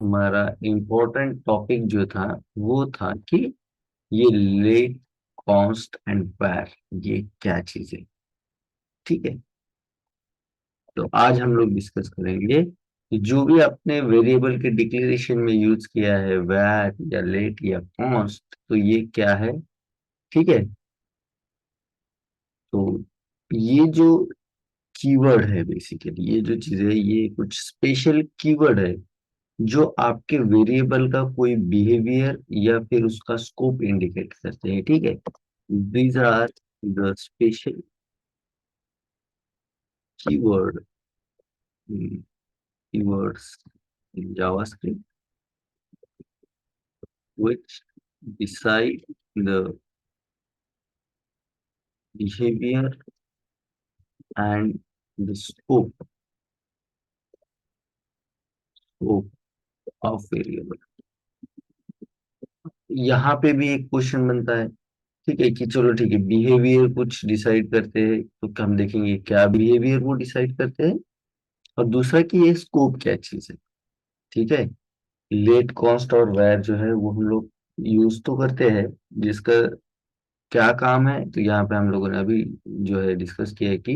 हमारा important topic जो था वो था कि ये लेट, कॉन्स्ट एंड वार ये क्या चीज है। ठीक है, तो आज हम लोग डिस्कस करेंगे कि जो भी आपने वेरिएबल के डिक्लेरेशन में यूज किया है, वैर या लेट या कॉन्स्ट, तो ये क्या है। ठीक है, तो ये जो कीवर्ड है, बेसिकली ये जो चीज है ये कुछ स्पेशल कीवर्ड है जो आपके वेरिएबल का कोई बिहेवियर या फिर उसका स्कोप इंडिकेट करते हैं। ठीक है, these are the special keyword keywords in JavaScript which decide the behavior and the scope of variable। यहाँ पे भी एक क्वेश्चन बनता है। ठीक है कि चलो ठीक है, बिहेवियर कुछ डिसाइड करते हैं तो हम देखेंगे क्या बिहेवियर वो डिसाइड करते हैं, और दूसरा कि ये स्कोप क्या चीज है। ठीक है, लेट, कॉस्ट और वैर जो है वो हम लोग यूज तो करते हैं, जिसका क्या काम है तो यहाँ पे हम लोगों ने अभी जो है डिस्कस किया है कि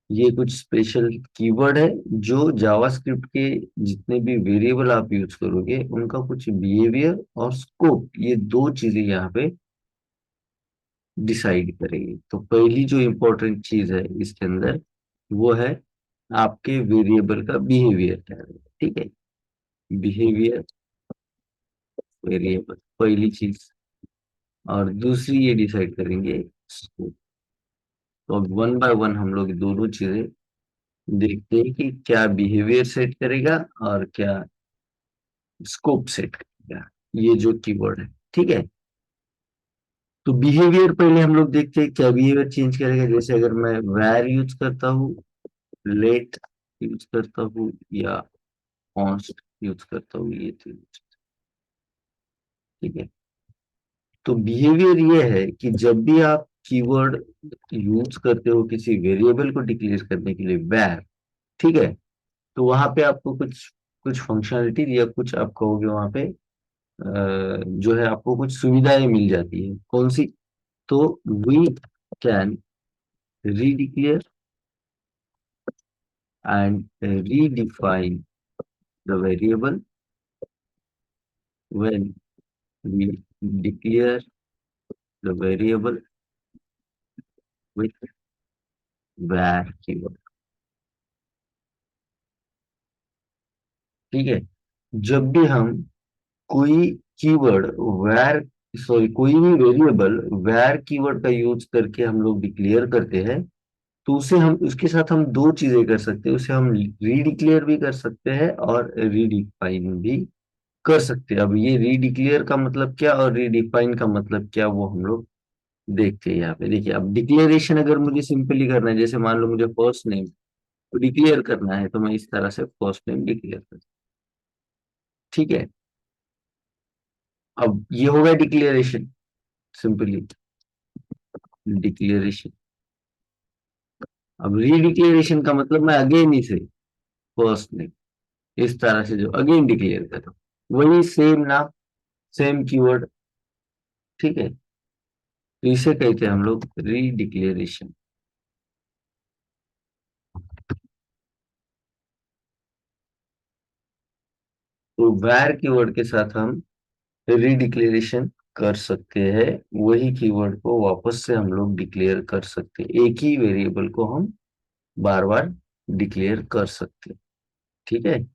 ये कुछ स्पेशल कीवर्ड है जो जावास्क्रिप्ट के जितने भी वेरिएबल आप यूज करोगे उनका कुछ बिहेवियर और स्कोप, ये दो चीजें यहाँ पे डिसाइड करेगी। तो पहली जो इम्पोर्टेंट चीज है इसके अंदर वो है आपके वेरिएबल का बिहेवियर क्या है। ठीक है, बिहेवियर वेरिएबल पहली चीज, और दूसरी ये डिसाइड करेंगे स्कोप। तो अब वन बाय वन हम लोग दोनों चीजें देखते हैं कि क्या बिहेवियर सेट करेगा और क्या स्कोप सेट करेगा, ये जो कीवर्ड है। ठीक है, तो बिहेवियर पहले हम लोग देखते हैं क्या बिहेवियर चेंज करेगा। जैसे अगर मैं वैर यूज करता हूँ, लेट यूज करता हूँ या कॉन्स्ट यूज करता हूँ, ये तीन। ठीक है, तो बिहेवियर ये है कि जब भी आप कीवर्ड यूज करते हो किसी वेरिएबल को डिक्लेयर करने के लिए, वैर, ठीक है, तो वहां पे आपको कुछ कुछ फंक्शनलिटी या कुछ आप कहोगे वहां पे जो है आपको कुछ सुविधाएं मिल जाती है। कौन सी? तो we can redeclare and redefine the variable when we declare the variable with var keyword. ठीक है, जब भी हम कोई कीवर्ड var, सॉरी कोई भी वेरिएबल var कीवर्ड का यूज करके हम लोग डिक्लेयर करते हैं, तो उसे हम उसके साथ हम दो चीजें कर सकते हैं। उसे हम रीडिक्लेयर भी कर सकते हैं और रीडिफाइन भी कर सकते हैं। अब ये रीडिक्लेयर का मतलब क्या और रीडिफाइन का मतलब क्या वो हम लोग देखते हैं। यहाँ पे देखिए, अब डिक्लेरेशन अगर मुझे सिंपली करना है, जैसे मान लो मुझे फर्स्ट नेम डिक्लेयर करना है, तो मैं इस तरह से फर्स्ट नेम डिक्लेयर कर। ठीक है, अब ये हो गया डिक्लेरेशन, सिंपली डिक्लेरेशन। अब रीडिक्लेरेशन का मतलब मैं अगेन इसे फर्स्ट नेम इस तरह से जो अगेन डिक्लेयर कर रहा हूँ, वही सेम नाम, सेम कीवर्ड। ठीक है, तो इसे कहते हैं हम लोग रीडिक्लेरेशन। तो वैर कीवर्ड के साथ हम रीडिक्लेरेशन कर सकते हैं, वही कीवर्ड को वापस से हम लोग डिक्लेयर कर सकते हैं, एक ही वेरिएबल को हम बार बार डिक्लेयर कर सकते हैं। ठीक है,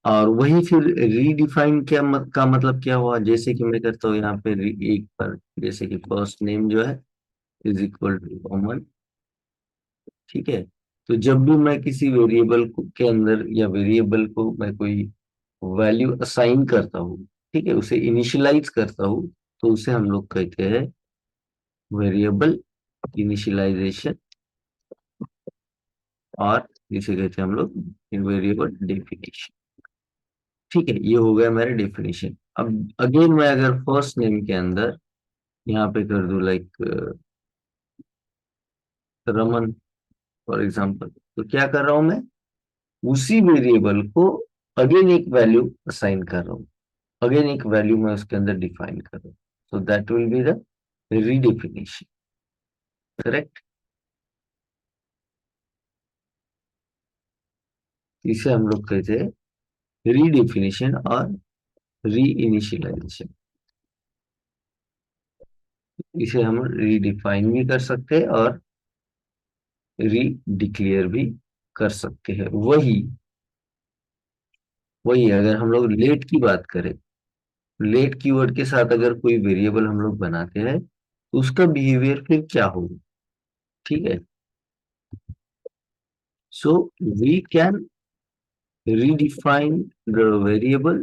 और वही फिर रीडिफाइन क्या का मतलब क्या हुआ, जैसे कि मैं करता हूँ यहाँ पे एक पर, जैसे कि फर्स्ट नेम जो है इज इक्वल टू कॉमन। ठीक है, तो जब भी मैं किसी वेरिएबल के अंदर या वेरिएबल को मैं कोई वैल्यू असाइन करता हूँ, ठीक है, उसे इनिशियलाइज करता हूँ, तो उसे हम लोग कहते हैं वेरिएबल इनिशियलाइजेशन, और इसे कहते हैं हम लोग वेरिएबल डेफिनेशन। ठीक है, ये हो गया मेरा डेफिनेशन। अब अगेन मैं अगर फर्स्ट नेम के अंदर यहाँ पे कर दूं लाइक रमन फॉर एग्जाम्पल, तो क्या कर रहा हूं मैं, उसी वेरिएबल को अगेन एक वैल्यू असाइन कर रहा हूँ, अगेन एक वैल्यू मैं उसके अंदर डिफाइन कर रहा हूँ, so that will be the redefinition. Correct. इसे हम लोग कहते हैं रीडिफिनेशन और री इनिशियलाइजेशन। इसे हम रीडिफाइन भी कर सकते हैं और री डिक्लेयर भी कर सकते हैं। वही वही अगर हम लोग लेट की बात करें, लेट कीवर्ड के साथ अगर कोई वेरिएबल हम लोग बनाते हैं तो उसका बिहेवियर फिर क्या होगा। ठीक है, so we can redefine the variable,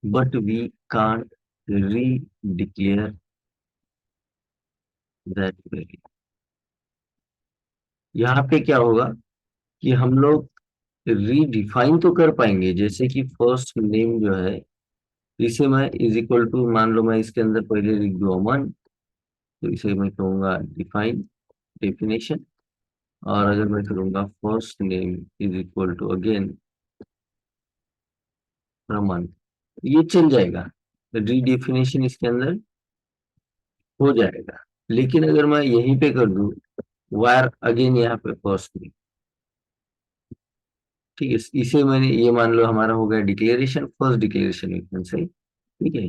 but we can't re-declare that variable। यहाँ पे क्या होगा कि हम लोग रीडिफाइन तो कर पाएंगे, जैसे कि फर्स्ट नेम जो है, इसे मैं इज इक्वल टू, मान लो मैं इसके अंदर पहले लिख दूँ अमन, तो इसे मैं कहूंगा डिफाइन, डेफिनेशन। और अगर मैं करूंगा first name is equal to again Raman, ये चल जाएगा, रीडेफिनेशन इसके अंदर हो जाएगा। लेकिन अगर मैं यहीं पे कर दूं वार अगेन यहाँ पे फर्स्ट नेम, ठीक है, इसे मैंने, ये मान लो हमारा हो गया डिक्लेरेशन, फर्स्ट डिक्लेरेशन एकदम से। ठीक है,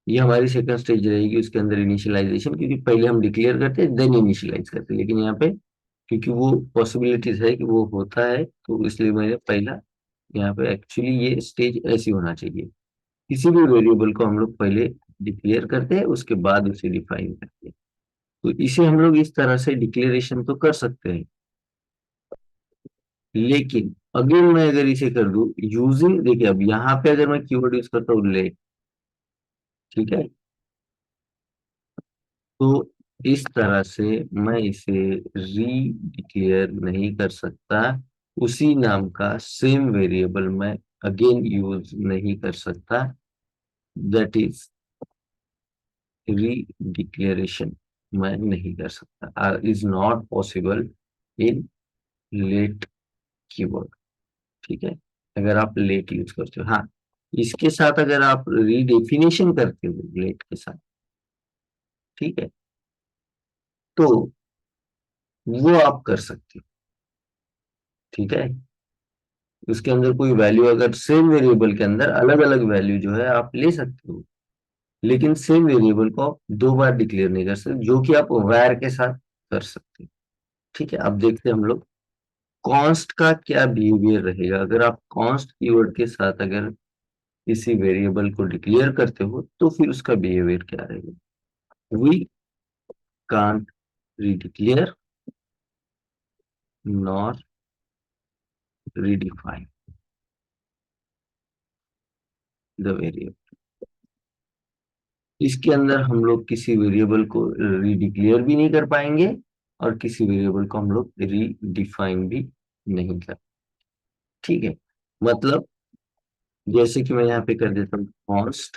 ये हमारी सेकंड स्टेज रहेगी उसके अंदर इनिशियलाइजेशन, क्योंकि पहले हम डिक्लेयर करते हैं देन इनिशियलाइज करते हैं, लेकिन यहाँ पे क्योंकि वो पॉसिबिलिटीज है कि वो होता है, तो इसलिए मैंने पहला यहाँ पे, एक्चुअली ये स्टेज ऐसी होना चाहिए, किसी भी वेरिएबल को हम लोग पहले डिक्लेयर करते हैं उसके बाद उसे डिफाइन करते हैं। तो इसे हम लोग इस तरह से डिक्लेरेशन तो कर सकते हैं, लेकिन अगेन मैं अगर इसे कर दूं यूजिंग, देखिए अब यहाँ पे अगर मैं कीवर्ड यूज करता हूँ लेट, ठीक है, तो इस तरह से मैं इसे री डिक्लेयर नहीं कर सकता, उसी नाम का सेम वेरिएबल मैं अगेन यूज नहीं कर सकता, दैट इज री डिक्लेरेशन मैं नहीं कर सकता, is not possible in let keyword. ठीक है, अगर आप लेट यूज करते हो, हाँ, इसके साथ अगर आप रीडेफिनेशन करते हो लेट के साथ, ठीक है, तो वो आप कर सकते हो। ठीक है, उसके अंदर कोई वैल्यू, अगर सेम वेरिएबल के अंदर अलग अलग वैल्यू जो है आप ले सकते हो, लेकिन सेम वेरिएबल को आप दो बार डिक्लेयर नहीं कर सकते, जो कि आप वैर के साथ कर सकते हो। ठीक है, अब देखते हैं हम लोग कॉन्स्ट का क्या बिहेवियर रहेगा। अगर आप कॉन्स्ट कीवर्ड के साथ अगर किसी वेरिएबल को डिक्लेयर करते हो तो फिर उसका बिहेवियर क्या रहेगा। We can't redeclare nor redefine the variable। इसके अंदर हम लोग किसी वेरिएबल को रीडिक्लेयर भी नहीं कर पाएंगे और किसी वेरिएबल को हम लोग रीडिफाइन भी नहीं कर। ठीक है, मतलब जैसे कि मैं यहाँ पे कर देता हूँ कॉन्स्ट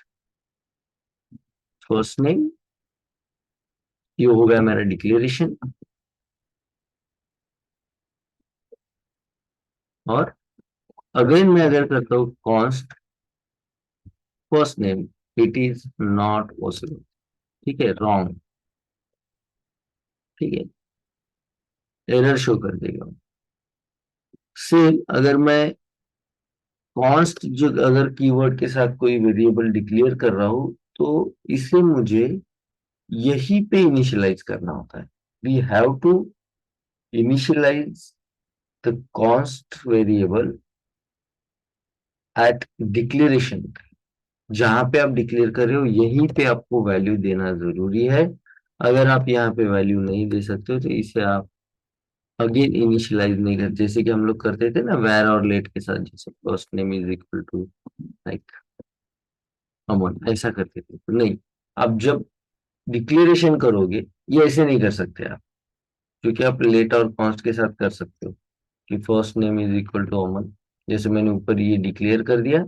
फर्स्ट नेम, ये हो गया मेरा डिक्लेरेशन, और अगेन मैं अगर करता हूँ const first name, it is not possible. ठीक है, रॉन्ग। ठीक है, एरर शो कर देगा। सेम अगर मैं कॉन्स्ट जो अगर कीवर्ड के साथ कोई वेरिएबल डिक्लेयर कर रहा हूं, तो इसे मुझे यही पे इनिशियलाइज करना होता है। We have to initialise the const variable at declaration. जहां पे आप डिक्लेयर कर रहे हो यहीं पे आपको वैल्यू देना जरूरी है। अगर आप यहाँ पे वैल्यू नहीं दे सकते हो तो इसे आप अगेन इनिशियलाइज नहीं करते, जैसे कि हम लोग करते थे ना वैर और लेट के साथ, जैसे first name is equal to like Aman, ऐसा करते थे। तो नहीं, आप जब डिक्लेरेशन करोगे ये ऐसे नहीं कर सकते आप, क्योंकि आप लेट और कॉन्स्ट के साथ कर सकते हो कि first name is equal to Aman, जैसे मैंने ऊपर ये डिक्लेयर कर दिया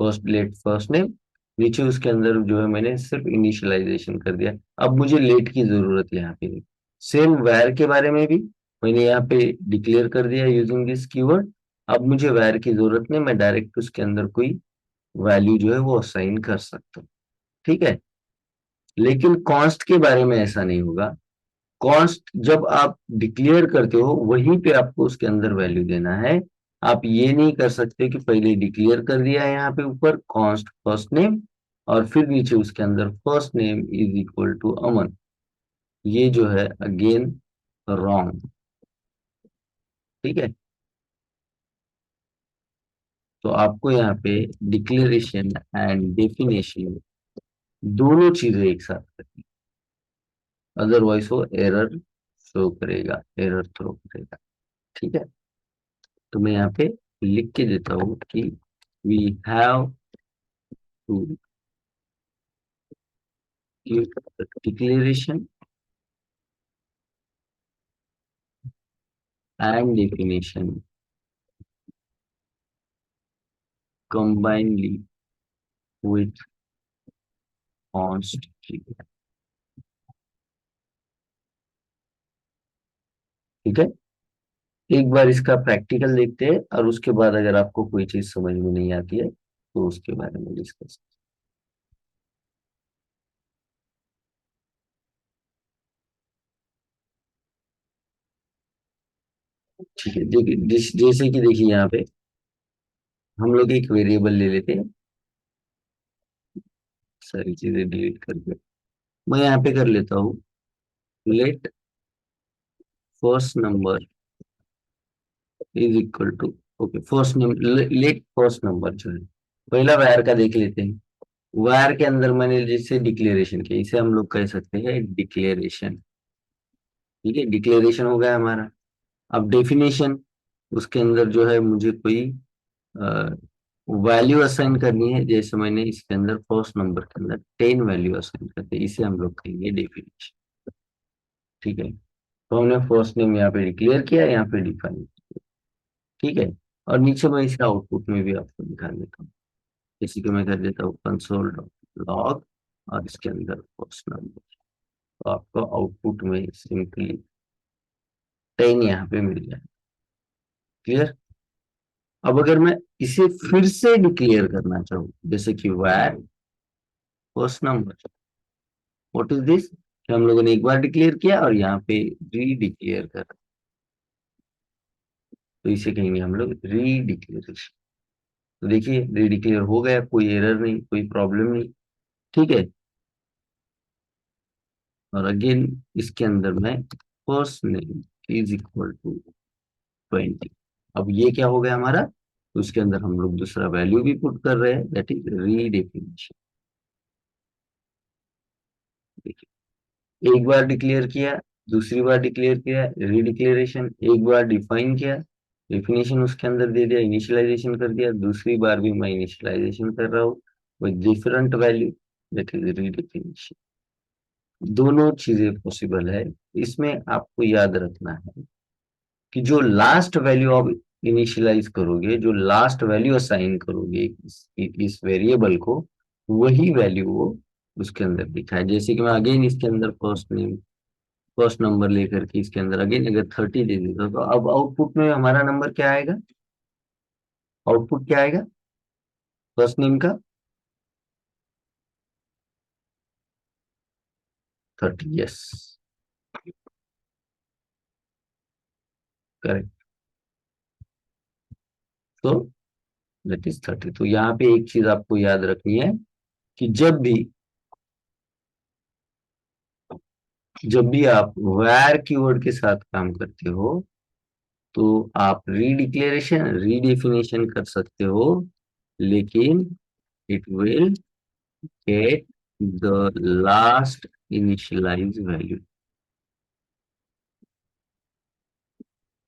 फर्स्ट लेट फर्स्ट नेम, नीचे उसके अंदर जो है मैंने सिर्फ इनिशियलाइजेशन कर दिया। अब मुझे लेट की जरूरत है यहाँ पे। सेम वेर के बारे में भी मैंने यहाँ पे डिक्लेयर कर दिया यूजिंग दिस कीवर्ड, और अब मुझे लेट की जरूरत है। सेम वेर के बारे में भी मैंने यहाँ पे डिक्लेयर कर दिया यूजिंग दिस कीवर्ड, और अब मुझे लेट की जरूरत है यहाँ पे। सेम वेर के बारे में भी मैंने यहाँ पे डिक्लेयर कर दिया यूजिंग दिस कीवर्ड, और अब मुझे वैर की जरूरत नहीं, मैं डायरेक्ट उसके अंदर कोई वैल्यू जो है वो असाइन कर सकता हूँ। ठीक है। लेकिन कॉन्स्ट के बारे में ऐसा नहीं होगा। कॉन्स्ट जब आप डिक्लेयर करते हो वहीं पे आपको उसके अंदर वैल्यू देना है। आप ये नहीं कर सकते कि पहले डिक्लेयर कर दिया है यहाँ पे ऊपर कॉन्स्ट फर्स्ट नेम, और फिर नीचे उसके अंदर first name is equal to Aman. ये जो है अगेन रॉन्ग। ठीक है। तो आपको यहाँ पे डिक्लेरेशन एंड डेफिनेशन दोनों चीजें एक साथ करनी, अदरवाइज वो एरर शो करेगा, एरर थ्रो करेगा। ठीक है। तो मैं यहाँ पे लिख के देता हूँ कि we have to give declaration and definition combinedly with const। ठीक है। एक बार इसका प्रैक्टिकल देखते हैं और उसके बाद अगर आपको कोई चीज समझ में नहीं आती है तो उसके बारे में डिस्कस। ठीक है। देखिए जैसे कि देखिए यहाँ पे हम लोग एक वेरिएबल ले लेते हैं, सारी चीजें डिलीट करके मैं यहाँ पे कर लेता हूँ let first number is equal to, okay first number, let first number जो है पहला वायर का देख लेते हैं। वायर के अंदर मैंने जिससे डिक्लेरेशन किया इसे हम लोग कह सकते हैं डिक्लेरेशन। ठीक है। डिक्लेरेशन हो गया हमारा। अब डेफिनेशन, उसके अंदर जो है मुझे कोई वैल्यू असाइन करनी है, जैसे मैंने इसके अंदर फर्स्ट नंबर के अंदर 10 वैल्यू असाइन करते हैं, इसे हम लोग कहेंगे डेफिनेशन। ठीक है। तो हमने फर्स्ट नेम यहाँ पे डिक्लेयर किया, यहाँ पे डिफाइन। ठीक है। और नीचे मैं इसे आउटपुट में भी आपको दिखा देता हूँ। इसी को मैं कर देता हूँ कंसोल डॉट लॉग और इसके अंदर फर्स्ट नंबर। तो आपको आउटपुट में सिंपली 10 यहाँ पे मिल जाए। क्लियर। अब अगर मैं इसे फिर से डिक्लेयर करना चाहूँ जैसे कि var first number, what is this, हम लोगों ने एक बार डिक्लेयर किया और यहाँ पे री डिक्लेयर कर, तो इसे कहेंगे हम लोग री डिक्लेरेशन। तो देखिए री डिक्लेयर हो गया, कोई एरर नहीं, कोई प्रॉब्लम नहीं। ठीक है। और अगेन इसके अंदर मैं first name is equal to 20। अब ये क्या हो गया हमारा, तो उसके अंदर हम लोग दूसरा वैल्यू भी पुट कर रहे हैं, दैट इज रीडेफिनेशन। देखिए एक बार डिक्लेयर किया, दूसरी बार डिक्लेयर किया रीडिक्लेरेशन, एक बार डिफाइन किया, डेफिनेशन उसके अंदर दे दिया, इनिशियलाइजेशन कर दिया, दूसरी बार भी मैं इनिशियलाइजेशन कर रहा हूँ with different value, that is redefinition. दोनों चीजें पॉसिबल है। इसमें आपको याद रखना है कि जो लास्ट वैल्यू आप इनिशियलाइज करोगे, जो लास्ट वैल्यू असाइन करोगे इस वेरिएबल को, वही वैल्यू वो उसके अंदर दिखाए। जैसे कि मैं अगेन इसके अंदर फर्स्ट नेम फर्स्ट नंबर लेकर के इसके अंदर अगेन अगर 30 दे देता तो अब आउटपुट में हमारा नंबर क्या आएगा, आउटपुट क्या आएगा फर्स्ट नेम का 30। Yes, correct. तो दैट इज 30। तो यहाँ पे एक चीज आपको याद रखनी है कि जब भी आप where कीवर्ड के साथ काम करते हो तो आप रीडिक्लेरेशन रीडेफिनेशन कर सकते हो, लेकिन it will get the last initialise value.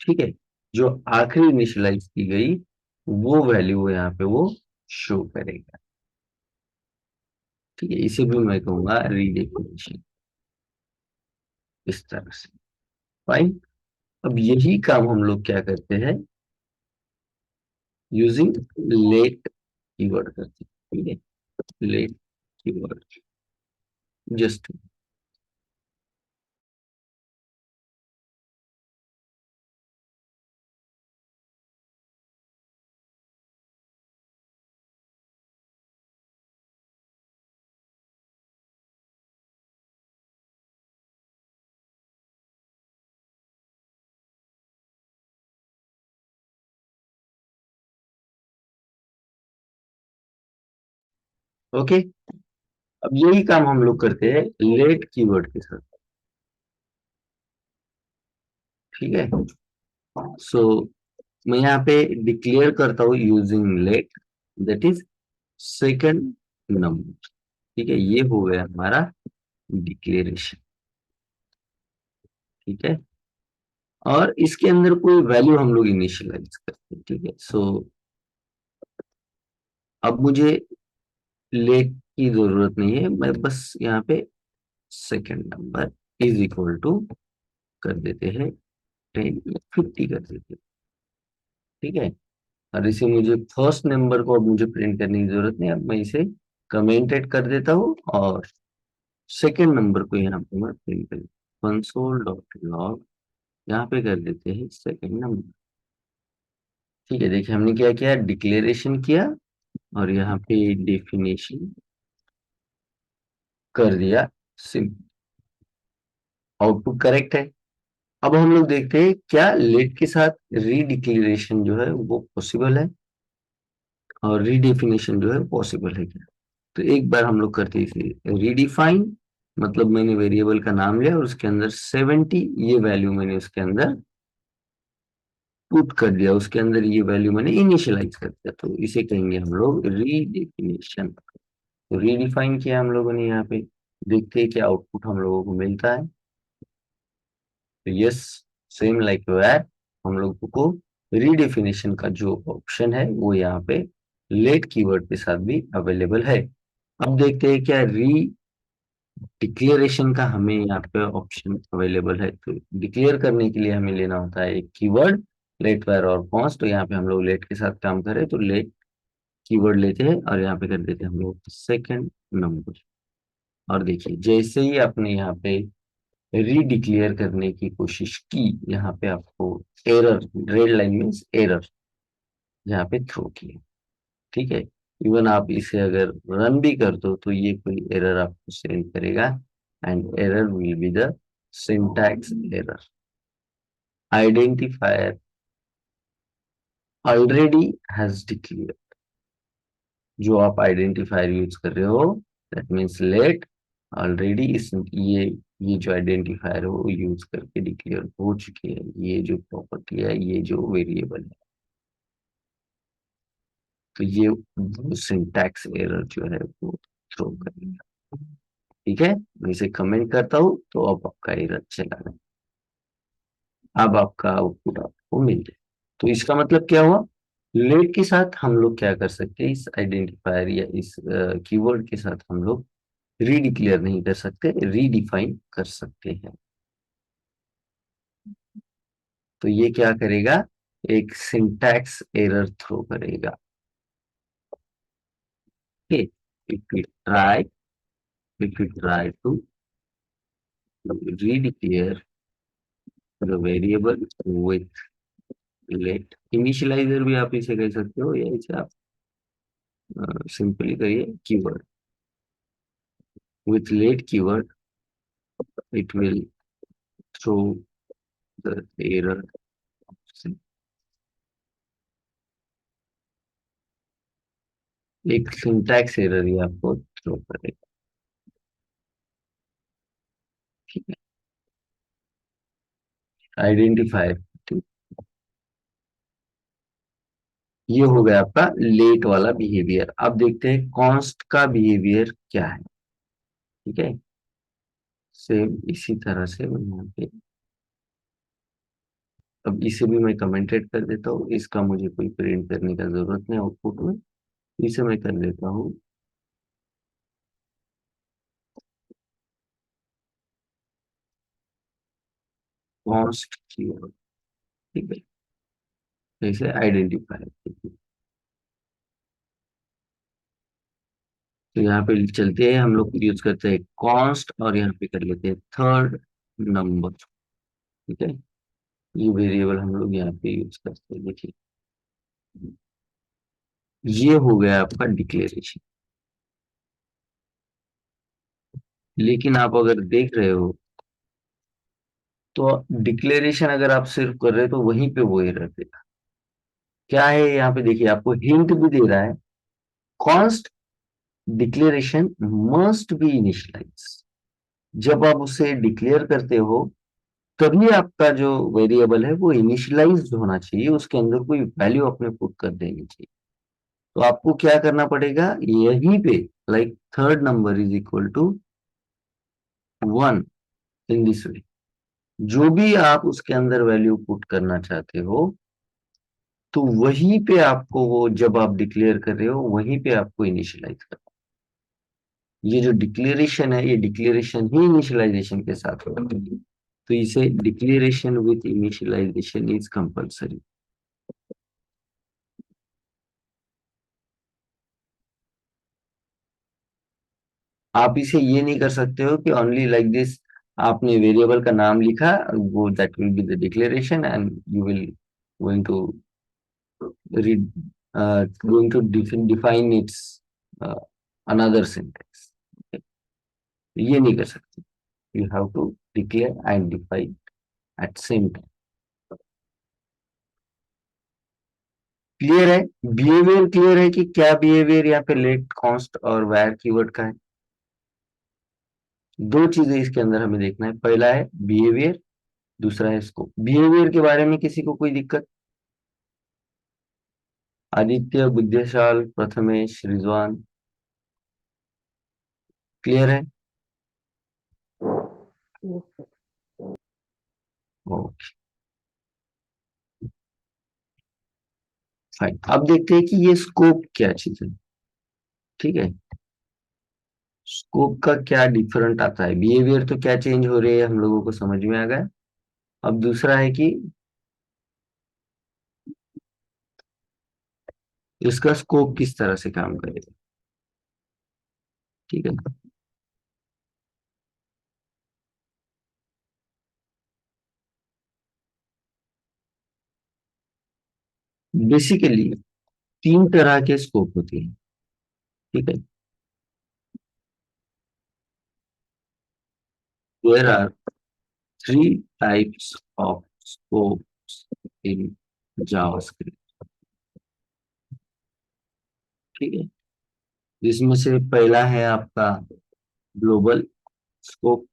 ठीक है। जो आखिरी इनिशियलाइज की गई वो वैल्यू यहाँ पे वो शो करेगा। ठीक है। इसे भी मैं कहूंगा रीडेफिनेशन, इस तरह से। फाइन। अब यही काम हम लोग क्या करते हैं, यूजिंग लेट कीवर्ड करते हैं। ठीक है। Let keyword just okay. अब यही काम हम लोग करते हैं लेट कीवर्ड के साथ। ठीक है। सो मैं यहाँ पे डिक्लेयर करता हूँ using let, that is second number. ठीक है, ये हो गया हमारा डिक्लेरेशन। ठीक है, और इसके अंदर कोई वैल्यू हम लोग इनिशियलाइज करते हैं। ठीक है, सो अब मुझे लेट की जरूरत नहीं है, मैं बस यहाँ पे second number is equal to कर देते हैं 10 या 50 कर देते हैं। ठीक है, और इसे मुझे फर्स्ट नंबर को अब मुझे प्रिंट करने की जरूरत नहीं, अब मैं इसे कमेंटेड कर देता हूँ और सेकेंड नंबर को यहाँ पे मैं प्रिंट कर कंसोल डॉट लॉग, यहाँ पे कर देते हैं सेकेंड नंबर। ठीक है, देखिए हमने क्या किया, डिक्लेरेशन किया और यहाँ पे डेफिनेशन कर दिया, सिंपल, आउटपुट करेक्ट है। अब हम लोग देखते हैं क्या लेट के साथ रीडिक्लेरेशन जो है वो पॉसिबल है और रीडेफिनेशन जो है पॉसिबल है क्या। तो एक बार हम लोग करते हैं इसे रीडिफाइन, मतलब मैंने वेरिएबल का नाम लिया और उसके अंदर 70 ये वैल्यू मैंने उसके अंदर पुट कर दिया, उसके अंदर ये वैल्यू मैंने इनिशियलाइज कर दिया, तो इसे कहेंगे हम लोग रीडेफिनेशन। तो रीडिफाइन किया हम लोगों ने यहाँ पे, देखते हैं क्या आउटपुट हम लोगों को मिलता है। तो यस, सेम लाइक वेयर, हम लोगों को रीडेफिनेशन का जो ऑप्शन है वो यहाँ पे लेट कीवर्ड के साथ भी अवेलेबल है। अब देखते हैं क्या री डिक्लेरेशन का हमें यहाँ पे ऑप्शन अवेलेबल है। तो डिक्लेयर करने के लिए हमें लेना होता है एक कीवर्ड लेट वेयर और कॉन्स्ट। तो यहाँ पे हम लोग लेट के साथ काम करें तो लेट कीवर्ड लेते हैं और यहाँ पे कर देते हैं हम लोग सेकंड नंबर। और देखिए जैसे ही आपने यहाँ पे रीडिक्लेयर करने की कोशिश की, यहाँ पे आपको error, red line means error यहाँ पे थ्रो किया। ठीक है, इवन आप इसे अगर रन भी कर दो तो ये कोई एरर आपको सेंड करेगा, and error will be the syntax error. Identifier already has declare, जो आप आइडेंटिफायर यूज कर रहे हो दैट मीन्स लेट ऑलरेडी इस ये जो आइडेंटिफायर है वो यूज करके डिक्लेयर हो चुकी है, ये जो प्रॉपर्टी है, ये जो वेरिएबल है। तो ये सिंटैक्स एरर जो है वो थ्रो करेगा। ठीक है, मैं इसे कमेंट करता हूँ तो अब आपका एरर चला गया, अब आपका आउटपुट आपको मिल जाए। तो इसका मतलब क्या हुआ, लेट के साथ हम लोग क्या कर सकते हैं, इस आइडेंटिफायर या इस कीवर्ड के साथ हम लोग रीडिक्लेयर नहीं कर सकते, रीडिफाइन कर सकते हैं। तो ये क्या करेगा, एक सिंटैक्स एरर थ्रो करेगा। Okay, if we try, if we try to redeclare the variable with let, initialiser भी आप इसे कह सकते हो या इसे आप सिंपली करिए keyword, with let keyword it will throw the error option। एक सिंटैक्स एरर ही आपको थ्रो करेगा। ठीक है, आइडेंटिफायर। ठीक, ये हो गया आपका लेट वाला बिहेवियर। अब देखते हैं कॉन्स्ट का बिहेवियर क्या है। ठीक है, सेम इसी तरह से मैं यहाँ पे, अब इसे भी मैं कमेंटेड कर देता हूँ, इसका मुझे कोई प्रिंट करने का जरूरत नहीं आउटपुट में, इसे मैं कर देता हूँ कॉन्स्ट कीवर्ड। ठीक है, जैसे आइडेंटिफायर। तो यहाँ पे चलते हैं, हम लोग यूज करते हैं कॉन्स्ट और यहाँ पे कर लेते हैं थर्ड नंबर। ठीक है, ये वेरिएबल हम लोग यहाँ पे यूज करते हैं। देखिए ये हो गया आपका डिक्लेरेशन। लेकिन आप अगर देख रहे हो तो डिक्लेरेशन अगर आप सिर्फ कर रहे हो तो वहीं पे वो एरर देगा। क्या है यहाँ पे, देखिए आपको हिंट भी दे रहा है, const declaration must be initialise. जब आप उसे डिक्लेयर करते हो तभी आपका जो वेरिएबल है वो इनिशियलाइज्ड होना चाहिए, उसके अंदर कोई वैल्यू अपने पुट कर देनी चाहिए। तो आपको क्या करना पड़ेगा यहीं पे, like third number is equal to 1, in this way. जो भी आप उसके अंदर वैल्यू पुट करना चाहते हो, तो वहीं पे आपको वो, जब आप डिक्लेयर कर रहे हो वहीं पे आपको इनिशियलाइज करना। ये जो डिक्लेरेशन है, ये डिक्लेरेशन ही इनिशियलाइजेशन के साथ होगा, तो इसे declaration with initialisation is compulsory. आप इसे ये नहीं कर सकते हो कि ओनली लाइक दिस, आपने वेरिएबल का नाम लिखा, वो that will be the declaration and you will going to read, going to define its another syntax. ये नहीं कर सकते। You have to declare and define at same time. Clear है? बिहेवियर क्लियर है कि क्या बिहेवियर यहाँ पे लेट, कॉन्स्ट और वायर कीवर्ड का है? दो चीजें इसके अंदर हमें देखना है, पहला है बिहेवियर, दूसरा है स्कोप। बिहेवियर के बारे में किसी को कोई दिक्कत? आदित्य, बुद्धिशाल, प्रथमेश, रिजवान, क्लियर है? Okay, fine. अब देखते हैं कि ये स्कोप क्या चीज है। ठीक है, स्कोप का क्या डिफरेंट आता है। बिहेवियर तो क्या चेंज हो रही है हम लोगों को समझ में आ गया। अब दूसरा है कि इसका स्कोप किस तरह से काम करेगा। ठीक है, बेसिकली तीन तरह के स्कोप होते हैं। ठीक है, there are three types of scopes in JavaScript. ठीक है, जिसमें से पहला है आपका ग्लोबल स्कोप,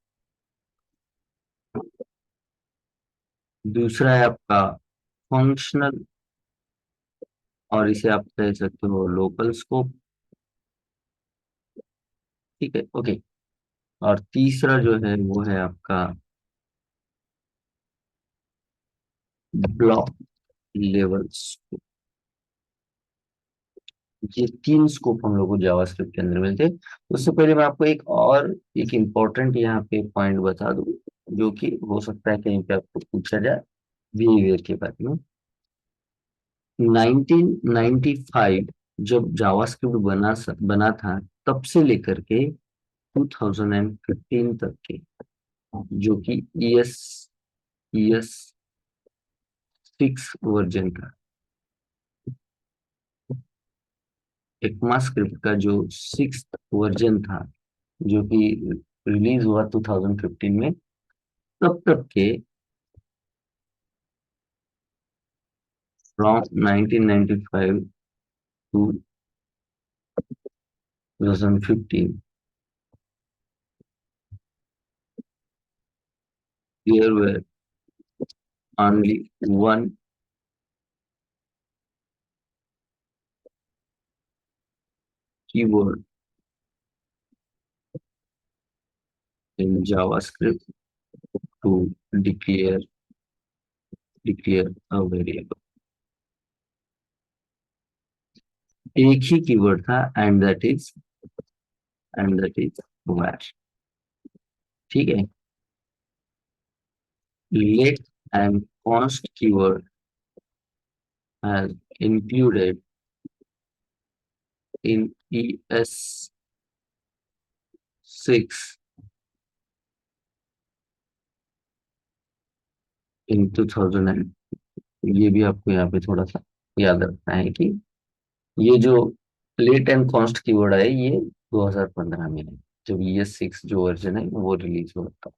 दूसरा है आपका फंक्शनल, और इसे आप कह सकते हो लोकल स्कोप। ठीक है, ओके। और तीसरा जो है वो है आपका ब्लॉक लेवल स्कोप। ये तीन स्कोप हम लोग को जावास्क्रिप्ट के अंदर मिलते हैं। उससे पहले मैं आपको एक इम्पोर्टेंट यहाँ पे पॉइंट बता दूं, जो कि हो सकता है कहीं पे आपको पूछा जाए बिहेवियर के बारे में। 1995 जब जावास्क्रिप्ट बना था, तब से लेकर के 2015 तक के, जो कि ईएस 6 वर्जन का, ECMAScript का जो 6th वर्जन था, जो कि रिलीज हुआ 2015 में, तब तक के, from 1995 to 2015, there were only one keyword in JavaScript to declare a variable। एक ही कीवर्ड था, एंड दैट इज var। ठीक है, let and const keyword has included in ES6 in 2000 and, ये भी आपको यहाँ पे थोड़ा सा याद रखना है कि ये जो लेट एंड कॉन्स्ट कीवर्ड है ये 2015 में है, जब ES6 जो वर्जन है वो रिलीज हुआ था।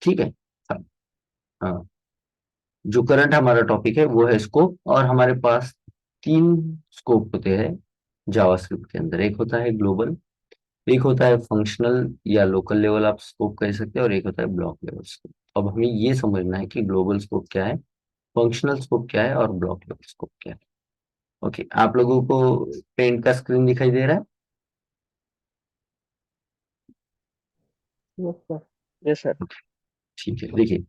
ठीक है, हाँ। जो करंट हमारा टॉपिक है वो है स्कोप, और हमारे पास तीन स्कोप होते हैं। जावास्क्रिप्ट के अंदर। एक होता है ग्लोबल, एक होता है फंक्शनल या लोकल लेवल आप स्कोप कह सकते हैं, और एक होता है ब्लॉक लेवल स्कोप। अब हमें ये समझना है कि ग्लोबल स्कोप क्या है, फंक्शनल स्कोप क्या है, और ब्लॉक लेवल स्कोप क्या है। ओके, आप लोगों को पेंट का स्क्रीन दिखाई दे रहा है? Yes sir. Yes sir. ठीक है, देखिए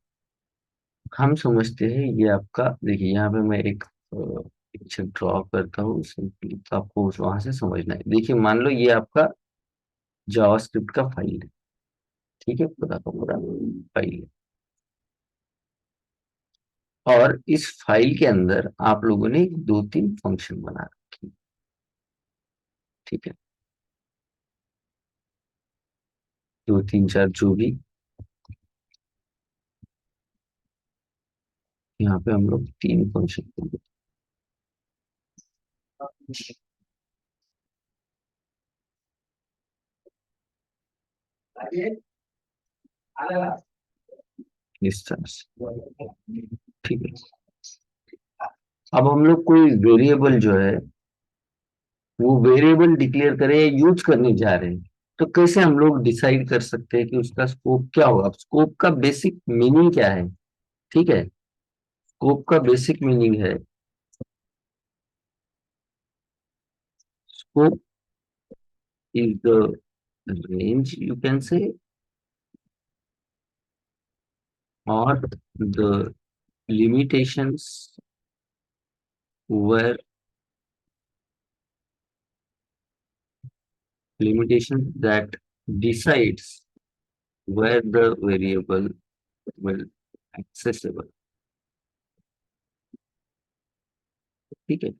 हम समझते हैं ये आपका, देखिए यहाँ पे मैं एक पिक्चर ड्रॉ करता हूँ सिंपली, तो आपको वहां से समझना है। देखिए मान लो ये आपका जावास्क्रिप्ट का फाइल है, ठीक है, पूरा का पूरा फाइल है। और इस फाइल के अंदर आप लोगों ने दो तीन फंक्शन बना रखे हैं, ठीक है, दो तीन चार जो भी, यहाँ पे हम लोग तीन फंक्शन। इस तरह से, ठीक है। अब हम लोग कोई वेरिएबल जो है वो वेरिएबल डिक्लेयर करें या यूज करने जा रहे हैं, तो कैसे हम लोग डिसाइड कर सकते हैं कि उसका स्कोप क्या होगा? स्कोप का बेसिक मीनिंग क्या है? ठीक है, स्कोप का बेसिक मीनिंग है, scope is the range you can say, और the limitations where limitation that decides where the variable will accessible, ठीक है।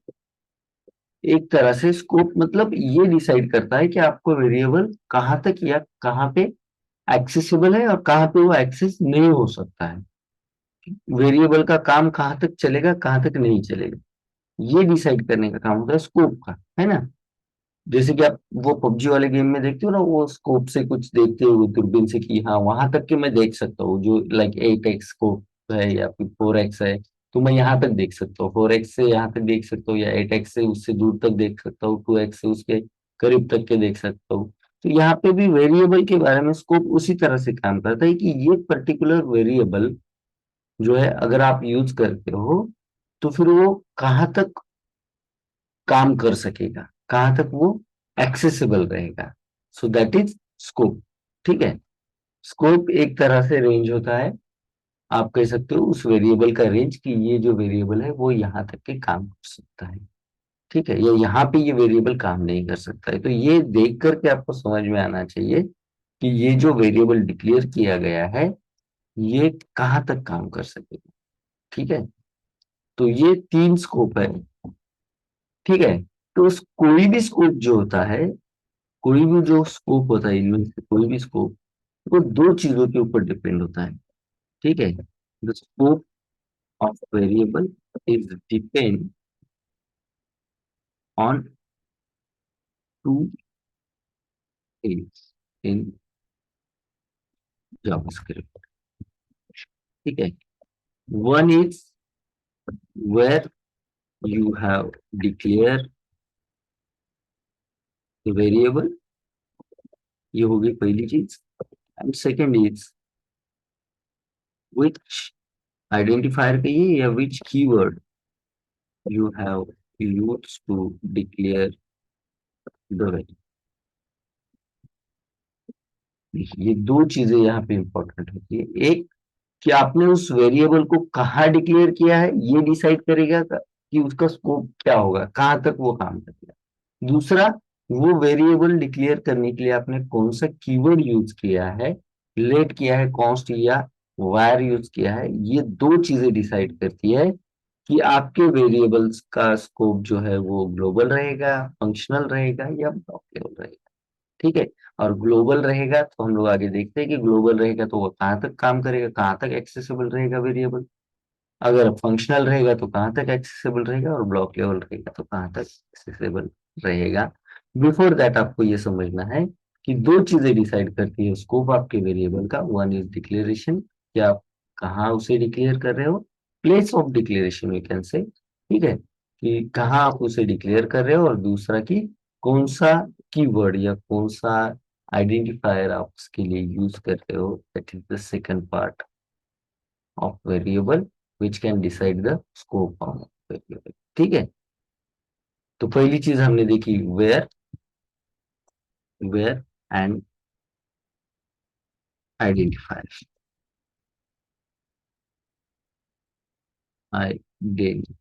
एक तरह से स्कोप मतलब ये डिसाइड करता है कि आपको वेरिएबल कहाँ तक या कहाँ पे एक्सेसिबल है और कहाँ पे वो एक्सेस नहीं हो सकता है, वेरिएबल का काम कहाँ तक चलेगा कहाँ तक नहीं चलेगा, ये डिसाइड करने का काम होता है स्कोप का, है ना। जैसे कि आप वो पबजी वाले गेम में देखते हो ना, वो स्कोप से कुछ देखते हो दूरबीन से कि हाँ वहां तक के मैं देख सकता हूँ, जो लाइक 8x स्कोप है या फिर 4x है, तो मैं यहाँ तक देख सकता हूँ, 4x से यहाँ तक देख सकता हूँ, या 8x से उससे दूर तक देख सकता हूँ, 2x से उसके करीब तक के देख सकता हूँ। तो यहाँ पे भी वेरिएबल के बारे में स्कोप उसी तरह से काम करता है कि ये पर्टिकुलर वेरिएबल जो है अगर आप यूज करते हो तो फिर वो कहाँ तक काम कर सकेगा, कहाँ तक वो एक्सेसिबल रहेगा। सो दैट इज स्कोप, ठीक है। स्कोप एक तरह से रेंज होता है, आप कह सकते हो उस वेरिएबल का रेंज कि ये जो वेरिएबल है वो यहाँ तक के काम कर सकता है, ठीक है, या यहाँ पे ये वेरिएबल काम नहीं कर सकता है। तो ये देख करके आपको समझ में आना चाहिए कि ये जो वेरिएबल डिक्लेयर किया गया है ये कहाँ तक काम कर सकेगा, ठीक है। तो ये तीन स्कोप है, ठीक है। तो कोई भी स्कोप जो होता है, कोई भी जो स्कोप होता है, इनमें से कोई भी स्कोप वो दो चीजों के ऊपर डिपेंड होता है, ठीक है। The scope of variable is depend on two things in JavaScript, ठीक है। One is where you have declare the variable, ये होगी पहली चीज। And second is which identifier कहिए या which keyword you have used to declare the value। ये दो चीजें यहाँ पे इंपॉर्टेंट होती है। एक, कि आपने उस वेरिएबल को कहाँ डिक्लेयर किया है ये डिसाइड करेगा कि उसका स्कोप क्या होगा, कहाँ तक वो काम करेगा। दूसरा, वो वेरिएबल डिक्लेयर करने के लिए आपने कौन सा कीवर्ड यूज किया है, लेट किया है, कॉन्स्ट या वायर यूज किया है, ये दो चीजें डिसाइड करती है कि आपके वेरिएबल्स का स्कोप जो है वो ग्लोबल रहेगा, फंक्शनल रहेगा, या ब्लॉक लेवल रहेगा, ठीक है। और ग्लोबल रहेगा तो हम लोग आगे देखते हैं कि ग्लोबल रहेगा तो वो कहाँ तक काम करेगा, कहाँ तक एक्सेसिबल रहेगा वेरिएबल। अगर फंक्शनल रहेगा तो कहाँ तक एक्सेसिबल रहेगा, और ब्लॉक लेवल रहेगा तो कहाँ तक एक्सेसिबल रहेगा। बिफोर दैट आपको ये समझना है कि दो चीजें डिसाइड करती है स्कोप आपके वेरिएबल का। वन इज डिक्लेरेशन, कि आप कहाँ उसे डिक्लेयर कर रहे हो, place of declaration we can say, ठीक है, कि कहाँ आप उसे डिक्लेयर कर रहे हो, और दूसरा की कौन सा कीवर्ड या कौन सा आइडेंटिफायर आप उसके लिए यूज कर रहे हो, that is the second part of variable which can decide the scope of variable. ठीक है, तो पहली चीज हमने देखी where, where and identifier, identifier,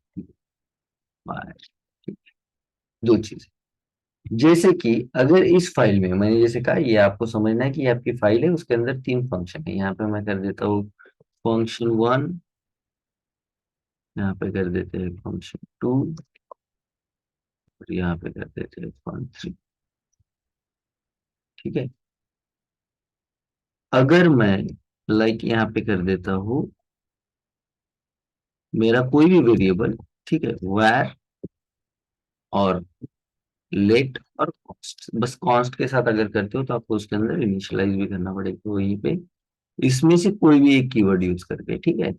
दो चीज। जैसे कि अगर इस फाइल में मैंने जैसे कहा, ये आपको समझना है कि ये आपकी फाइल है, उसके अंदर तीन फंक्शन है। यहाँ पे मैं कर देता हूँ फंक्शन वन, यहाँ पे कर देते हैं फंक्शन टू, और यहाँ पे कर देते हैं फंक्शन थ्री। ठीक है, अगर मैं लाइक यहाँ पे कर देता हूँ मेरा कोई भी वेरिएबल, ठीक है, वैर और लेट और कॉस्ट, बस कॉस्ट के साथ अगर करते हो तो आपको उसके अंदर इनिशियलाइज भी करना पड़ेगा वहीं पे, इसमें से कोई भी एक कीवर्ड यूज करके। ठीक है,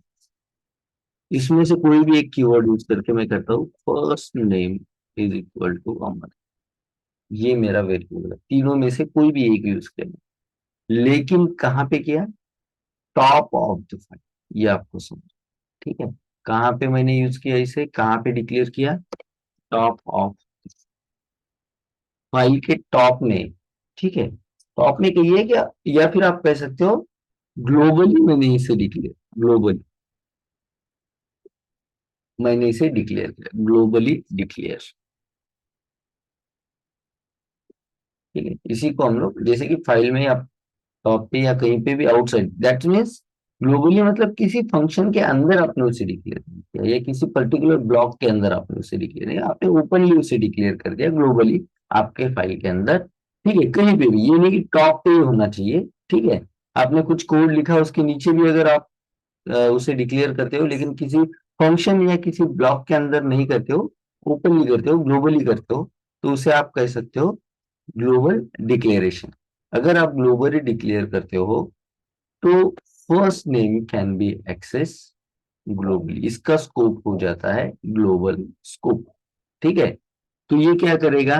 इसमें से कोई भी एक कीवर्ड यूज करके मैं करता हूँ first name is equal to Amar. ये मेरा वेरिएबल है, तीनों में से कोई भी एक यूज करना, लेकिन कहाँ पे किया, टॉप ऑफ द फाइल, ये आपको समझ। ठीक है, कहाँ पे मैंने यूज किया इसे, कहाँ पे डिक्लेयर किया, टॉप ऑफ फाइल के टॉप में। ठीक है, टॉप में कहिए क्या, या फिर आप कह सकते हो ग्लोबली मैंने इसे डिक्लेयर, ग्लोबली मैंने इसे डिक्लेयर किया, ग्लोबली डिक्लेयर। ठीक है, इसी को हम लोग जैसे कि फाइल में आप टॉप पे या कहीं पे भी आउटसाइड, दैट मीन्स ग्लोबली मतलब किसी फंक्शन के अंदर आपने उसे डिक्लेयर किया या किसी पर्टिकुलर ब्लॉक के अंदर आपने उसे डिक्लेयर किया, आपने ओपनली उसे डिक्लेयर कर दिया ग्लोबली आपके फाइल के अंदर। ठीक है, कहीं पे भी, ये नहीं कि टॉप पे ही होना चाहिए। ठीक है, आपने कुछ कोड लिखा उसके नीचे भी अगर आप उसे डिक्लेयर करते हो, लेकिन किसी फंक्शन या किसी ब्लॉक के अंदर नहीं करते हो, ओपनली करते हो, ग्लोबली करते हो, तो उसे आप कह सकते हो ग्लोबल डिक्लेरेशन। अगर आप ग्लोबली डिक्लेयर करते हो तो first name can be access globally, इसका स्कोप हो जाता है ग्लोबल स्कोप। ठीक है, तो ये क्या करेगा,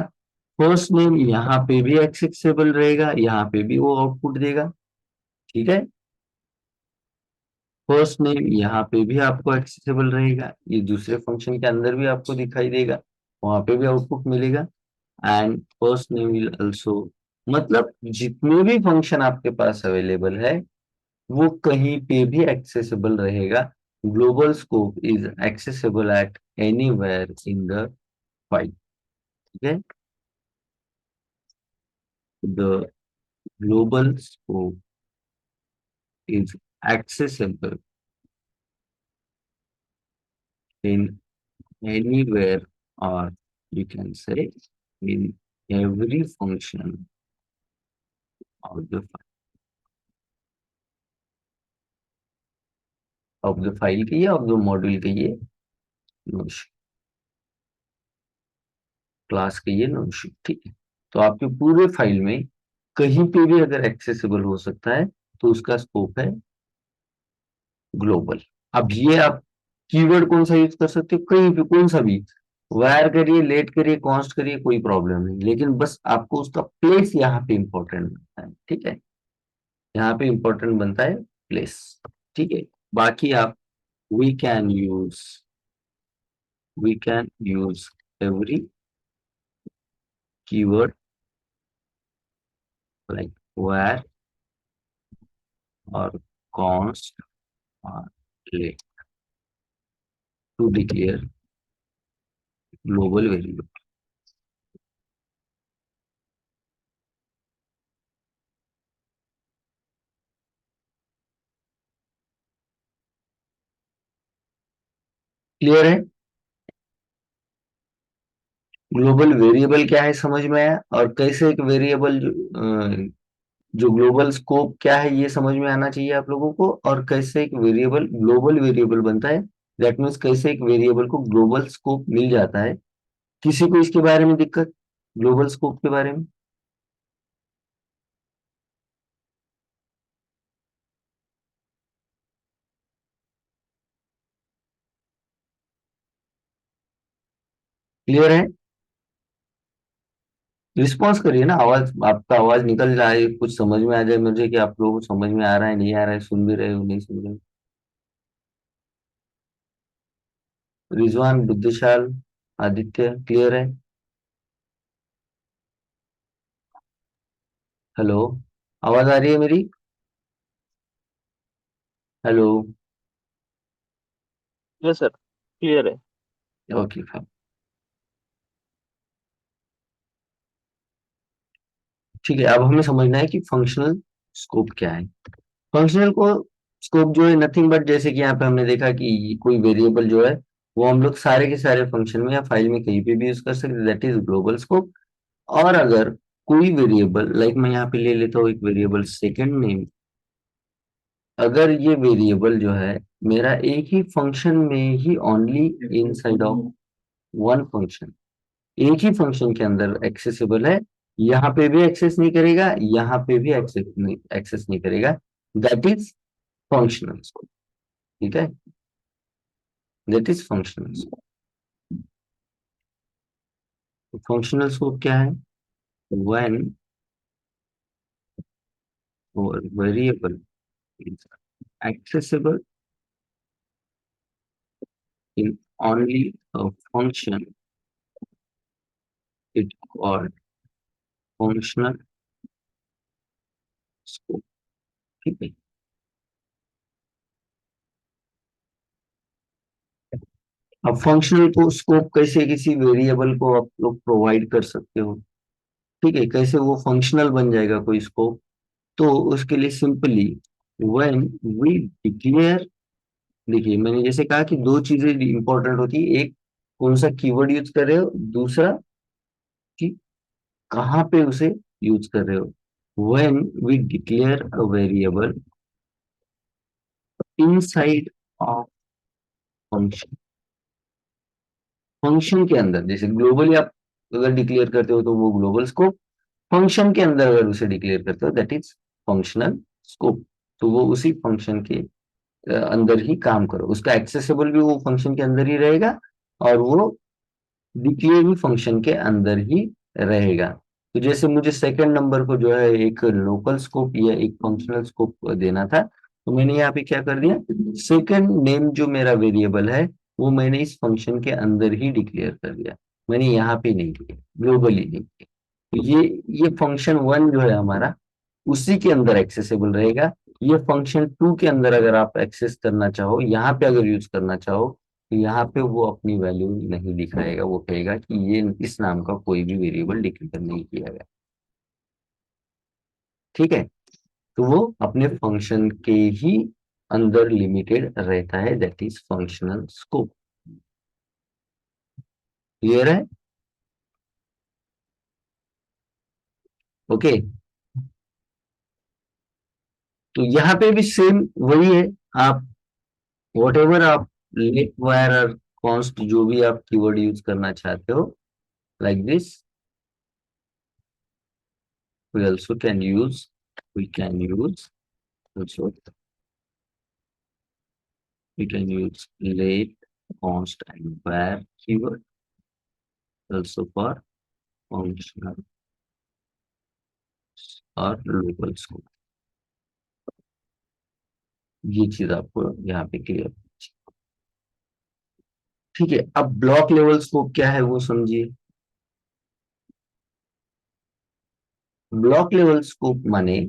फर्स्ट नेम यहाँ पे भी एक्सेसिबल रहेगा, यहाँ पे भी वो आउटपुट देगा। ठीक है, फर्स्ट नेम यहाँ पे भी आपको एक्सेसिबल रहेगा, ये दूसरे फंक्शन के अंदर भी आपको दिखाई देगा, वहां पे भी आउटपुट मिलेगा। And first name will also, मतलब जितने भी फंक्शन आपके पास अवेलेबल है वो कहीं पे भी एक्सेसिबल रहेगा। Global scope is accessible at anywhere in the file. ठीक है, the global scope is accessible in anywhere, or you can say in every function of the file के ये, of the module के ये, नो क्लास के ये, no issue. ठीक है, तो आपके पूरे फाइल में कहीं पे भी अगर एक्सेसिबल हो सकता है तो उसका स्कोप है ग्लोबल। अब ये आप कीवर्ड कौन सा यूज कर सकते हो, कहीं पे कौन सा भी, वायर करिए, लेट करिए, कॉन्स्ट करिए, कोई प्रॉब्लम नहीं, लेकिन बस आपको उसका प्लेस यहाँ पे इंपॉर्टेंट बनता है। ठीक है, यहाँ पे इंपॉर्टेंट बनता है प्लेस। ठीक है, बाकी आप we can use, we can use every keyword like var और कॉन्स्ट और let to declare global variable. Clear है, ग्लोबल वेरिएबल क्या है समझ में आया, और कैसे एक वेरिएबल जो ग्लोबल स्कोप क्या है ये समझ में आना चाहिए आप लोगों को, और कैसे एक वेरिएबल ग्लोबल वेरिएबल बनता है, दैट मीन्स कैसे एक वेरिएबल को ग्लोबल स्कोप मिल जाता है। किसी को इसके बारे में दिक्कत, ग्लोबल स्कोप के बारे में? क्लियर है, रिस्पॉन्स करिए ना, आवाज आपका आवाज निकल जाए, कुछ समझ में आ जाए मुझे कि आप लोगों को समझ में आ रहा है नहीं आ रहा है, सुन भी रहे हो नहीं सुन रहे हो। रिजवान, बुद्धिशाल, आदित्य, क्लियर है? हेलो, आवाज आ रही है मेरी? हेलो। यस सर, क्लियर है। Okay fine. ठीक है, अब हमें समझना है कि फंक्शनल स्कोप क्या है। फंक्शनल को स्कोप जो है नथिंग बट, जैसे कि यहाँ पे हमने देखा कि कोई वेरिएबल जो है वो हम लोग सारे के सारे फंक्शन में या फाइल में कहीं पे भी यूज कर सकते, दैट इज ग्लोबल स्कोप। और अगर कोई वेरिएबल, लाइक मैं यहाँ पे ले लेता हूँ एक वेरिएबल सेकंड नेम, अगर ये वेरिएबल जो है मेरा एक ही फंक्शन में ही only inside of one function, एक ही फंक्शन के अंदर एक्सेसिबल है, यहाँ पे भी एक्सेस नहीं करेगा, यहाँ पे भी एक्सेस नहीं करेगा, दैट इज फंक्शनल स्कोप। ठीक है, that is functional scope. Functional scope क्या है? When variable is accessible in only a function, it called functional scope। ठीक है। अब फंक्शनल को स्कोप कैसे किसी वेरिएबल को आप लोग प्रोवाइड कर सकते हो? ठीक है, कैसे वो फंक्शनल बन जाएगा कोई स्कोप? तो उसके लिए सिंपली व्हेन वी डिक्लेयर, देखिए मैंने जैसे कहा कि दो चीजें इंपॉर्टेंट होती है, एक कौन सा कीवर्ड यूज कर रहे हो, दूसरा कि कहाँ पे उसे यूज कर रहे हो। When we declare a variable inside of function, function के अंदर, जैसे ग्लोबली आप अगर डिक्लेयर करते हो तो वो ग्लोबल स्कोप, फंक्शन के अंदर अगर उसे डिक्लेयर करते हो दैट इज फंक्शनल स्कोप। तो वो उसी फंक्शन के अंदर ही काम करो, उसका एक्सेसिबल भी वो फंक्शन के अंदर ही रहेगा, और वो डिक्लेयर भी फंक्शन के अंदर ही रहेगा। तो जैसे मुझे सेकंड नंबर को जो है एक लोकल स्कोप या एक फंक्शनल स्कोप देना था, तो मैंने यहाँ पे क्या कर दिया, सेकंड नेम जो मेरा वेरिएबल है वो मैंने इस फंक्शन के अंदर ही डिक्लेयर कर दिया, मैंने यहाँ पे नहीं किया, ग्लोबली नहीं किया। तो ये फंक्शन वन जो है हमारा उसी के अंदर एक्सेसिबल रहेगा। ये फंक्शन टू के अंदर अगर आप एक्सेस करना चाहो, यहाँ पे अगर यूज करना चाहो, तो यहाँ पे वो अपनी वैल्यू नहीं दिखाएगा, वो कहेगा कि ये इस नाम का कोई भी वेरिएबल डिक्लेयर नहीं किया गया। ठीक है, तो वो अपने फंक्शन के ही अंदर लिमिटेड रहता है, that is functional scope. Clear है? ओके। तो यहाँ पे भी सेम वही है, आप वॉट एवर आप लेट वायर और कॉन्स्ट जो भी आप कीवर्ड यूज करना चाहते हो, like this we also can use, we can use also, we can use late, const and where keyword also for functional और लोकल स्कोप। ये चीज आपको यहाँ पे क्लियर। ठीक है, अब ब्लॉक लेवल स्कोप क्या है वो समझिए। ब्लॉक लेवल स्कोप माने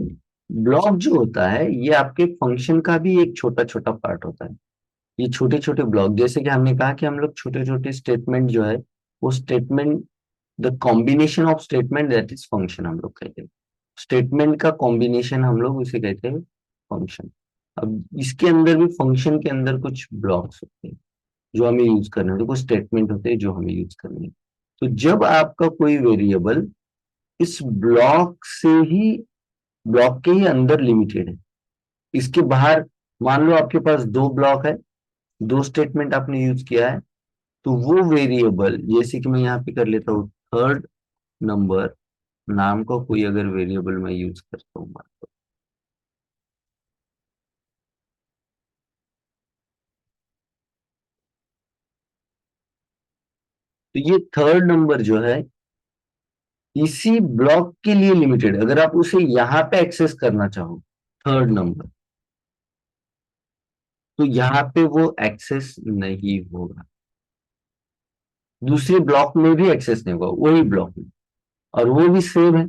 ब्लॉक जो होता है ये आपके फंक्शन का भी एक छोटा छोटा पार्ट होता है। ये छोटे छोटे ब्लॉक, जैसे कि हमने कहा कि हम लोग छोटे छोटे स्टेटमेंट जो है, वो statement, the combination of statement that is function हम लोग कहते हैं। स्टेटमेंट का कॉम्बिनेशन हम लोग उसे कहते हैं फंक्शन। अब इसके अंदर भी फंक्शन के अंदर कुछ ब्लॉक्स होते हैं जो हमें यूज करने होते हैं, कुछ स्टेटमेंट होते हैं जो हमें यूज करने हैं। तो जब आपका कोई वेरिएबल इस ब्लॉक से ही, ब्लॉक के ही अंदर लिमिटेड है, इसके बाहर, मान लो आपके पास दो ब्लॉक है, दो स्टेटमेंट आपने यूज किया है, तो वो वेरिएबल, जैसे कि मैं यहाँ पे कर लेता हूँ थर्ड नंबर नाम का कोई अगर वेरिएबल मैं यूज करता हूँ, तो ये थर्ड नंबर जो है इसी ब्लॉक के लिए लिमिटेड, अगर आप उसे यहां पे एक्सेस करना चाहो, थर्ड नंबर, तो यहाँ पे वो एक्सेस नहीं होगा, दूसरे ब्लॉक में भी एक्सेस नहीं होगा, वही ब्लॉक में। और वो भी सेम है,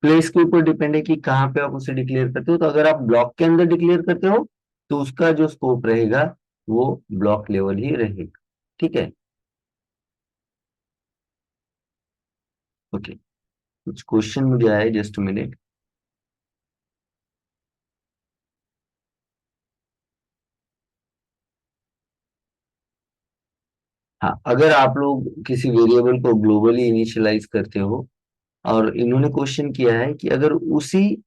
प्लेस के ऊपर डिपेंड है कि कहाँ पे आप उसे डिक्लेयर करते हो। तो अगर आप ब्लॉक के अंदर डिक्लेयर करते हो तो उसका जो स्कोप रहेगा वो ब्लॉक लेवल ही रहेगा। ठीक है, ओके। कुछ क्वेश्चन मुझे आए, जस्ट मिनट। हाँ, अगर आप लोग किसी वेरिएबल को ग्लोबली इनिशियलाइज करते हो, और इन्होंने क्वेश्चन किया है कि अगर उसी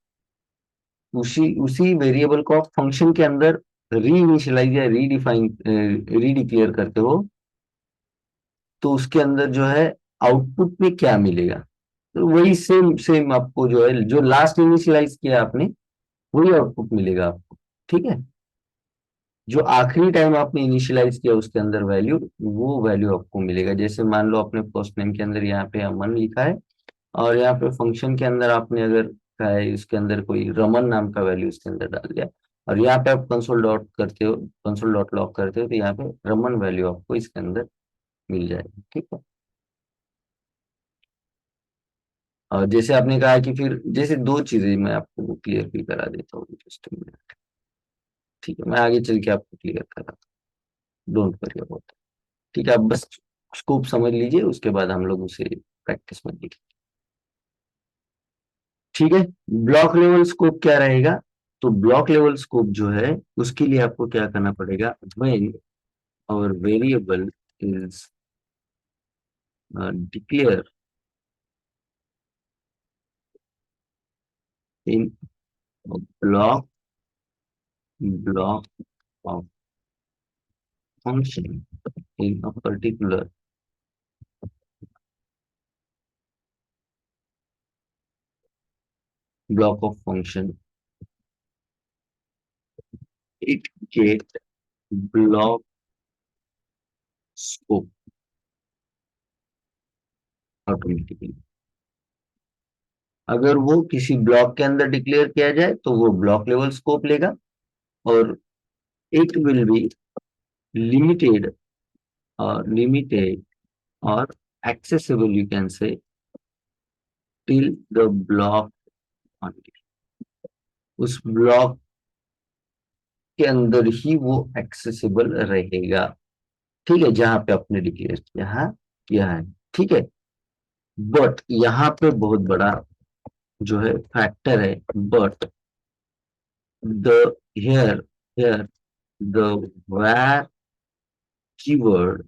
उसी उसी वेरिएबल को आप फंक्शन के अंदर री इनिशियलाइज या रीडिफाइन रीडिक्लेयर करते हो, तो उसके अंदर जो है आउटपुट में क्या मिलेगा। तो वही सेम सेम आपको जो है, जो लास्ट इनिशियलाइज किया आपने, वही आउटपुट मिलेगा आपको। ठीक है, जो आखिरी टाइम आपने इनिशियलाइज किया उसके अंदर वैल्यू, वो वैल्यू आपको मिलेगा। जैसे मान लो आपने फर्स्ट नेम के अंदर यहाँ पे अमन लिखा है, और यहाँ पे फंक्शन के अंदर आपने अगर कहा है इसके अंदर कोई रमन नाम का वैल्यू इसके अंदर डाल दिया, और यहाँ पे आप कंसोल डॉट करते हो, कंसोल डॉट लॉग करते हो, तो यहाँ पे रमन वैल्यू आपको इसके अंदर मिल जाएगी। ठीक है, और जैसे आपने कहा कि फिर जैसे दो चीजें मैं आपको क्लियर भी करा देता हूँ, जस्ट मिनट। ठीक है, मैं आगे चल के आपको क्लियर करा, डोंट वरी अबाउट। ठीक है, आप बस स्कोप समझ लीजिए, उसके बाद हम लोग उसे प्रैक्टिस में देखेंगे। ठीक है, ब्लॉक लेवल स्कोप क्या रहेगा। तो ब्लॉक लेवल स्कोप जो है उसके लिए आपको क्या करना पड़ेगा, when our variable is declare in block block of function in a particular block of function, it get block scope automatically. अगर वो किसी ब्लॉक के अंदर डिक्लेयर किया जाए तो वो ब्लॉक लेवल स्कोप लेगा, और it will be limited limited और accessible, you can say, till the block only। उस ब्लॉक के अंदर ही वो एक्सेसिबल रहेगा। ठीक है, जहां पे आपने डिक्लेयर किया है। ठीक है, बट यहाँ पे बहुत बड़ा जो है फैक्टर है, but the here the where keyword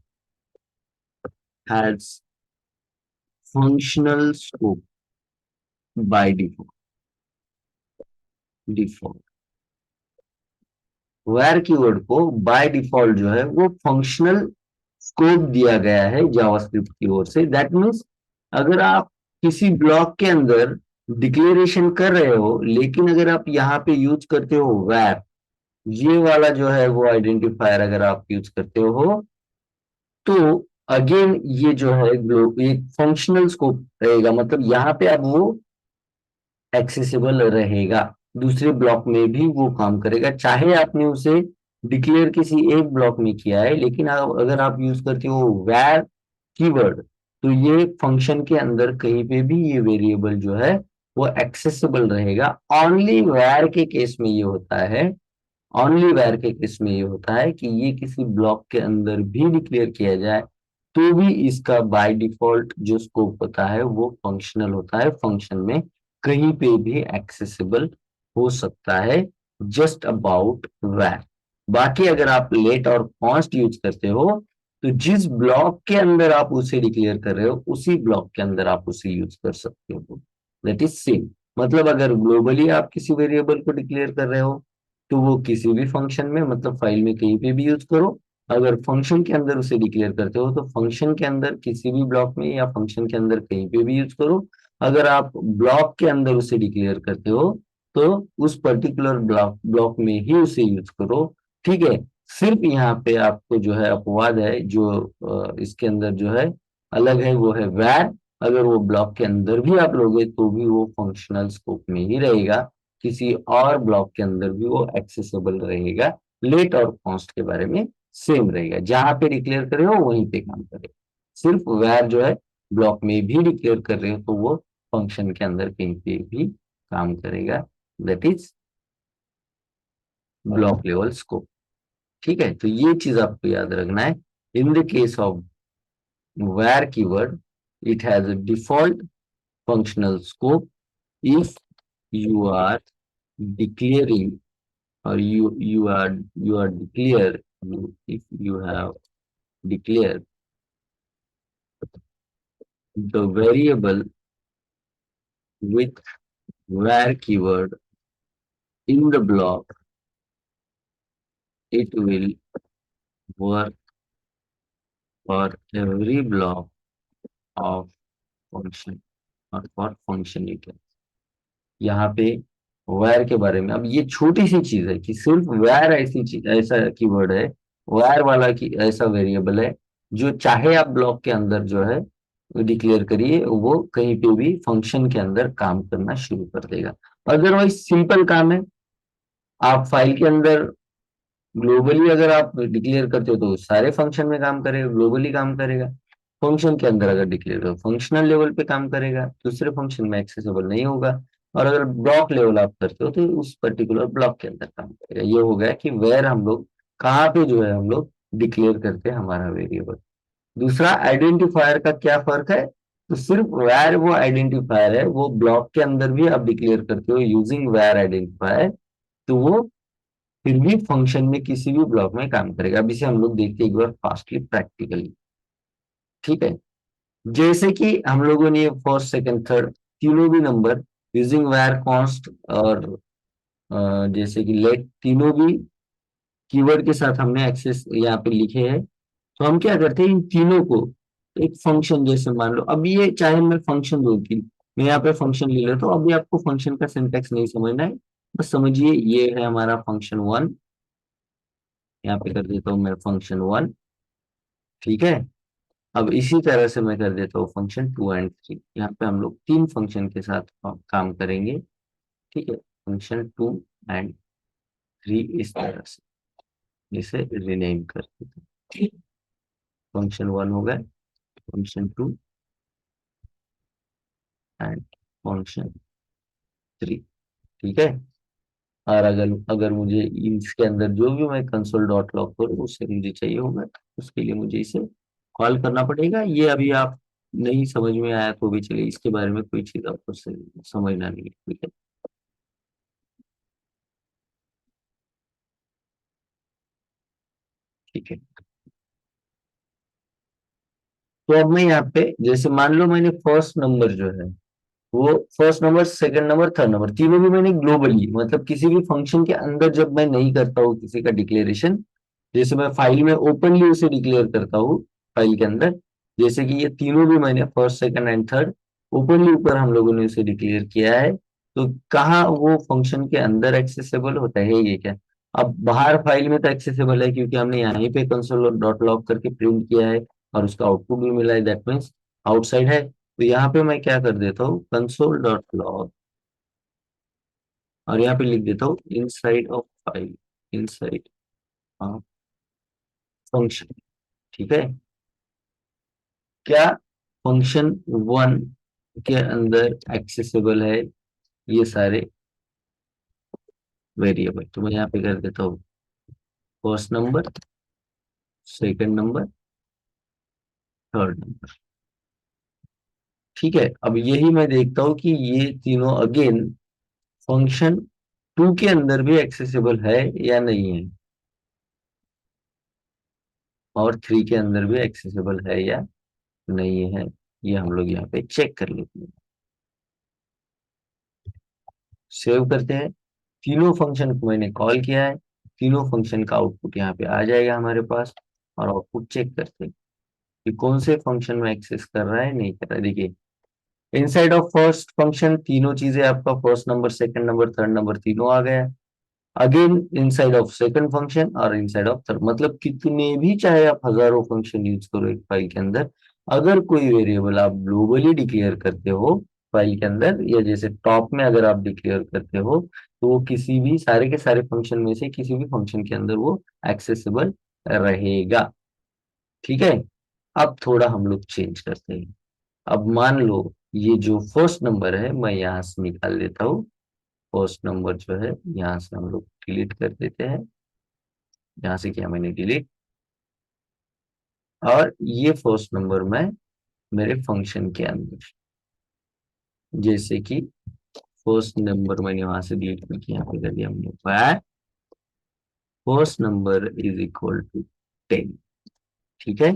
has functional scope by default। where keyword को बाय डिफॉल्ट जो है वो फंक्शनल स्कोप दिया गया है जावास्क्रिप्ट की ओर से। दैट मीन्स अगर आप किसी ब्लॉक के अंदर डिक्लेरेशन कर रहे हो, लेकिन अगर आप यहाँ पे यूज करते हो where, ये वाला जो है वो आइडेंटिफायर अगर आप यूज करते हो, तो अगेन ये जो है एक फंक्शनल स्कोप रहेगा, मतलब यहाँ पे अब वो एक्सेसिबल रहेगा, दूसरे ब्लॉक में भी वो काम करेगा, चाहे आपने उसे डिक्लेयर किसी एक ब्लॉक में किया है। लेकिन अगर आप यूज करते हो वैर कीवर्ड, तो ये फंक्शन के अंदर कहीं पे भी ये वेरिएबल जो है वो एक्सेसिबल रहेगा। ओनली वैर के केस में ये होता है, ओनली वेयर के केस में ये होता है कि ये किसी ब्लॉक के अंदर भी डिक्लेयर किया जाए तो भी इसका बाय डिफॉल्ट जो स्कोप होता है वो फंक्शनल होता है, फंक्शन में कहीं पे भी एक्सेसिबल हो सकता है, जस्ट अबाउट वेयर। बाकी अगर आप लेट और कॉन्स्ट यूज करते हो, तो जिस ब्लॉक के अंदर आप उसे डिक्लेयर कर रहे हो उसी ब्लॉक के अंदर आप उसे यूज कर सकते हो। That is same. मतलब अगर ग्लोबली आप किसी वेरिएबल को डिक्लेयर कर रहे हो तो वो किसी भी फंक्शन में, मतलब फाइल में कहीं पे भी यूज करो। अगर फंक्शन के अंदर उसे डिक्लेयर करते हो तो फंक्शन के अंदर किसी भी ब्लॉक में या फंक्शन के अंदर कहीं पे भी यूज करो। अगर आप ब्लॉक के अंदर उसे डिक्लेयर करते हो तो उस पर्टिकुलर ब्लॉक में ही उसे यूज करो। ठीक है, सिर्फ यहाँ पे आपको जो है अपवाद है, जो इसके अंदर जो है अलग है, वो है वैर। अगर वो ब्लॉक के अंदर भी आप लोगे तो भी वो फंक्शनल स्कोप में ही रहेगा, किसी और ब्लॉक के अंदर भी वो एक्सेसिबल रहेगा। लेट और कॉन्स्ट के बारे में सेम रहेगा, जहां पे डिक्लेयर करे हो वहीं पे काम करेगा। सिर्फ वैर जो है ब्लॉक में भी डिक्लेयर कर रहे हो तो वो फंक्शन के अंदर कहीं पे भी काम करेगा। That is block level scope. ठीक है, तो ये चीज आपको याद रखना है। In the case of where keyword, it has a default functional scope if you are declaring, or you are declare, if you have declared the variable with where keyword in the block, it will work for every block of function or for function you can। यहाँ पे wire के बारे में, अब ये छोटी सी चीज है कि सिर्फ वायर ऐसी चीज, ऐसा कीवर्ड है, वायर वाला की ऐसा वेरिएबल है जो चाहे आप ब्लॉक के अंदर जो है डिक्लेयर करिए, वो कहीं पे भी फंक्शन के अंदर काम करना शुरू कर देगा। अदरवाइज सिंपल काम है, आप फाइल के अंदर ग्लोबली अगर आप डिक्लेयर करते हो तो सारे फंक्शन में काम करेगा, ग्लोबली काम करेगा। फंक्शन के अंदर अगर डिक्लेयर करो फंक्शनल लेवल पे काम करेगा, दूसरे फंक्शन में एक्सेसिबल नहीं होगा। और अगर ब्लॉक लेवल आप करते हो तो उस पर्टिकुलर ब्लॉक के अंदर काम करेगा। ये हो गया कि वेर हम लोग कहाँ पे जो है हम लोग डिक्लेयर करते हैं हमारा वेरिएबल। दूसरा, आइडेंटिफायर का क्या फर्क है? तो सिर्फ वेर वो आइडेंटिफायर है, वो ब्लॉक के अंदर भी आप डिक्लेयर करते हो यूजिंग वेर आइडेंटिफायर, तो वो फिर भी फंक्शन में किसी भी ब्लॉक में काम करेगा। अब इसे हम लोग देखते हैं एक बार फास्टली प्रैक्टिकली। ठीक है, जैसे कि हम लोगों ने फर्स्ट सेकंड थर्ड तीनों भी नंबर यूजिंग वायर कॉन्स्ट और जैसे कि लेट तीनों भी कीवर्ड के साथ हमने एक्सेस यहाँ पे लिखे हैं। तो हम क्या करते हैं, इन तीनों को एक फंक्शन जैसे मान लो, अब ये चाहे मैं फंक्शन दो तीन, मैं यहाँ पे फंक्शन ले लेता हूँ। अभी आपको फंक्शन का सिंटैक्स नहीं समझना है, बस समझिए ये है हमारा फंक्शन वन। यहाँ पे कर देता हूँ मैं फंक्शन वन। ठीक है, अब इसी तरह से मैं कर देता हूँ फंक्शन टू एंड थ्री। यहाँ पे हम लोग तीन फंक्शन के साथ काम करेंगे। ठीक है, फंक्शन टू एंड थ्री इस तरह से इसे रिनेम कर देते हैं। फंक्शन वन हो गया, function two and function three. ठीक है, और अगर अगर मुझे इसके अंदर जो भी मैं कंसोल डॉट लॉग करूँ उससे मुझे चाहिए होगा, उसके लिए मुझे इसे कॉल करना पड़ेगा। ये अभी आप नहीं समझ में आया तो भी चलिए, इसके बारे में कोई चीज आपको समझना नहीं है। ठीक है, ठीक है। तो अब मैं यहाँ पे जैसे मान लो मैंने फर्स्ट नंबर जो है वो first number second number third number तीनों भी मैंने ग्लोबली, मतलब किसी भी फंक्शन के अंदर जब मैं नहीं करता हूँ किसी का डिक्लेरेशन, जैसे मैं फाइल में ओपनली उसे डिक्लेयर करता हूँ फाइल के अंदर, जैसे कि ये तीनों भी मैंने first second and third openly ऊपर हम लोगों ने उसे डिक्लेयर किया है। तो कहाँ वो फंक्शन के अंदर एक्सेसिबल होता है ये क्या? अब बाहर फाइल में तो एक्सेसिबल है क्योंकि हमने यहीं पे कंसोल डॉट लॉग करके प्रिंट किया है और उसका आउटपुट भी मिला है, दैट मीन्स आउटसाइड है। तो यहाँ पे मैं क्या कर देता हूँ, कंसोल डॉट लॉग, और यहाँ पे लिख देता हूँ inside of file, inside of function. ठीक है, क्या फंक्शन वन के अंदर एक्सेसिबल है ये सारे वेरिएबल? तो मैं यहाँ पे कर देता हूँ first number, second number, third number. ठीक है, अब यही मैं देखता हूँ कि ये तीनों अगेन फंक्शन टू के अंदर भी एक्सेसिबल है या नहीं है, और थ्री के अंदर भी एक्सेसिबल है या नहीं है। ये हम लोग यहाँ पे चेक कर लेते हैं। सेव करते हैं, तीनों फंक्शन को मैंने कॉल किया है, तीनों फंक्शन का आउटपुट यहाँ पे आ जाएगा हमारे पास। और आउटपुट चेक करते हैं कि कौन से फंक्शन में एक्सेस कर रहा है नहीं कर रहा है। देखिए, इनसाइड ऑफ फर्स्ट फंक्शन तीनों चीजें आपका first number second number third number तीनों आ गया। Again inside of second function और इनसाइड ऑफ थर्ड, मतलब कितने भी चाहे आप हजारों फंक्शन यूज करो एक फाइल के अंदर, अगर कोई वेरिएबल आप ग्लोबली डिक्लेयर करते हो फाइल के अंदर, या जैसे टॉप में अगर आप डिक्लेयर करते हो, तो वो किसी भी सारे के सारे फंक्शन में से किसी भी फंक्शन के अंदर वो एक्सेसिबल रहेगा। ठीक है। अब थोड़ा हम लोग चेंज करते हैं। अब मान लो ये जो फर्स्ट नंबर है मैं यहाँ से निकाल देता हूँ। फर्स्ट नंबर जो है यहाँ से हम लोग डिलीट कर देते हैं। यहाँ से किया मैंने डिलीट। और ये फर्स्ट नंबर मैं मेरे फंक्शन के अंदर, जैसे कि फर्स्ट नंबर मैंने वहां से डिलीट करके यहाँ पे कर दिया हमने, first number is equal to 10। ठीक है।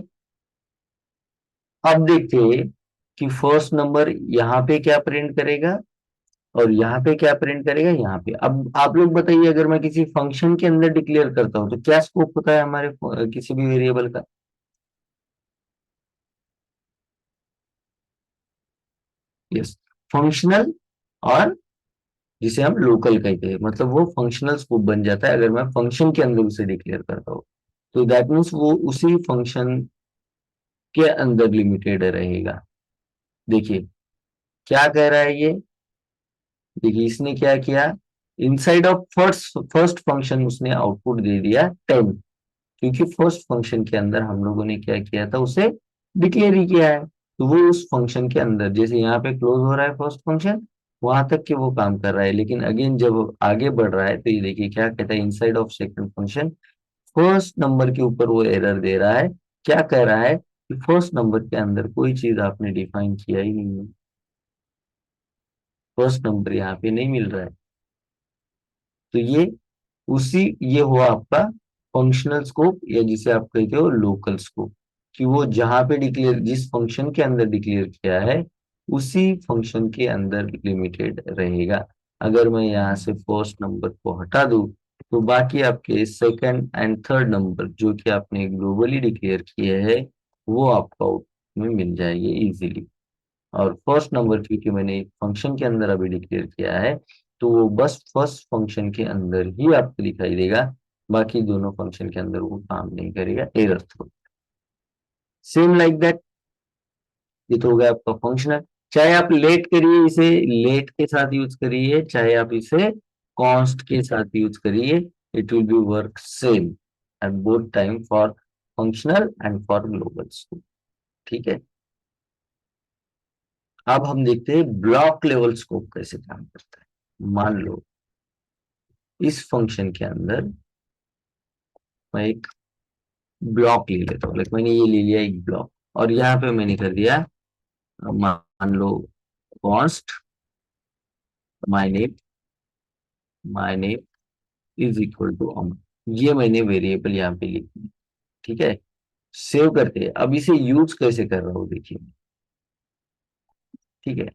अब देखते हैं कि फर्स्ट नंबर यहाँ पे क्या प्रिंट करेगा और यहाँ पे क्या प्रिंट करेगा। यहाँ पे अब आप लोग बताइए, अगर मैं किसी फंक्शन के अंदर डिक्लेयर करता हूँ तो क्या स्कोप होता है हमारे किसी भी वेरिएबल का। यस, फंक्शनल, और जिसे हम लोकल कहते हैं, मतलब वो फंक्शनल स्कोप बन जाता है अगर मैं फंक्शन के अंदर उसे डिक्लेयर करता हूँ। तो दैट मीन्स वो उसी फंक्शन के अंदर लिमिटेड रहेगा। देखिए क्या कह रहा है ये। देखिए इसने क्या किया, inside of first first function उसने आउटपुट दे दिया 10, क्योंकि फर्स्ट फंक्शन के अंदर हम लोगों ने क्या किया था, उसे डिक्लेयर ही किया है। तो वो उस फंक्शन के अंदर, जैसे यहाँ पे क्लोज हो रहा है फर्स्ट फंक्शन, वहां तक के वो काम कर रहा है। लेकिन अगेन जब आगे बढ़ रहा है तो ये देखिए क्या कहता है, inside of second function first number के ऊपर वो एरर दे रहा है। क्या कह रहा है कि फर्स्ट नंबर के अंदर कोई चीज आपने डिफाइन किया ही नहीं है, फर्स्ट नंबर यहाँ पे नहीं मिल रहा है। तो ये हुआ आपका फंक्शनल स्कोप, या जिसे आप कहते हो लोकल स्कोप, कि वो जहां पे डिक्लेयर, जिस फंक्शन के अंदर डिक्लेयर किया है उसी फंक्शन के अंदर लिमिटेड रहेगा। अगर मैं यहाँ से फर्स्ट नंबर को हटा दूं तो बाकी आपके सेकंड एंड थर्ड नंबर जो कि आपने ग्लोबली डिक्लेयर किए हैं वो आपको आउट में मिल जाएंगे इजीली। और फर्स्ट नंबर क्योंकि मैंने एक फंक्शन के अंदर अभी डिक्लेयर किया है, तो वो बस फर्स्ट फंक्शन के अंदर ही आपको दिखाई देगा, बाकी दोनों फंक्शन के अंदर वो काम नहीं करेगा, error throw. Same like that, ये तो हो गया आपका फंक्शनल। चाहे आप लेट करिए, इसे लेट के साथ यूज करिए, चाहे आप इसे कॉन्स्ट के साथ यूज करिए, it will be work same at both time for functional and for global. ठीक है। अब हम देखते हैं ब्लॉक लेवल स्कोप कैसे काम करता है। मान लो इस फंक्शन के अंदर मैं एक ब्लॉक ले लेता हूँ, लाइक मैंने ये ले लिया एक ब्लॉक, और यहाँ पे मैंने कर दिया, मान लो const my name is equal to Aman. ये मैंने वेरिएबल यहाँ पे लिख दिया। ठीक है। सेव करते हैं। अब इसे यूज कैसे कर रहा हूँ देखिए। ठीक है।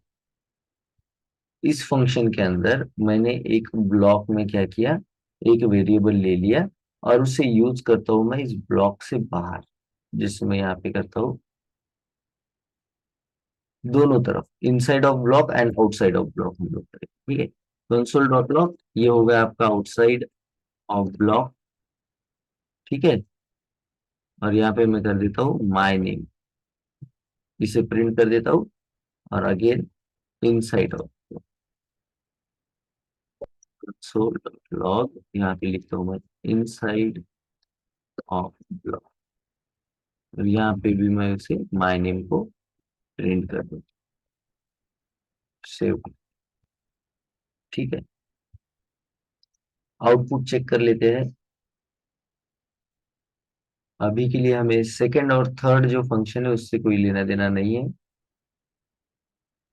इस फंक्शन के अंदर मैंने एक ब्लॉक में क्या किया, एक वेरिएबल ले लिया और उसे यूज करता हूं मैं इस ब्लॉक से बाहर, जिससे मैं यहाँ पे करता हूँ दोनों तरफ, inside of block and outside of block हम लोग करें। ठीक है। कंसोल डॉट लॉग, ये हो गया आपका आउटसाइड ऑफ ब्लॉक। ठीक है। और यहाँ पे मैं कर देता हूँ माय नेम, इसे प्रिंट कर देता हूँ। और again inside of console dot log, यहाँ पे लिखता हूँ मैं इनसाइड ऑफ ब्लॉक, और यहाँ पे भी मैं उसे माय नेम को प्रिंट कर दूँ, सेव। ठीक है। आउटपुट चेक कर लेते हैं। अभी के लिए हमें सेकंड और थर्ड जो फंक्शन है उससे कोई लेना देना नहीं है,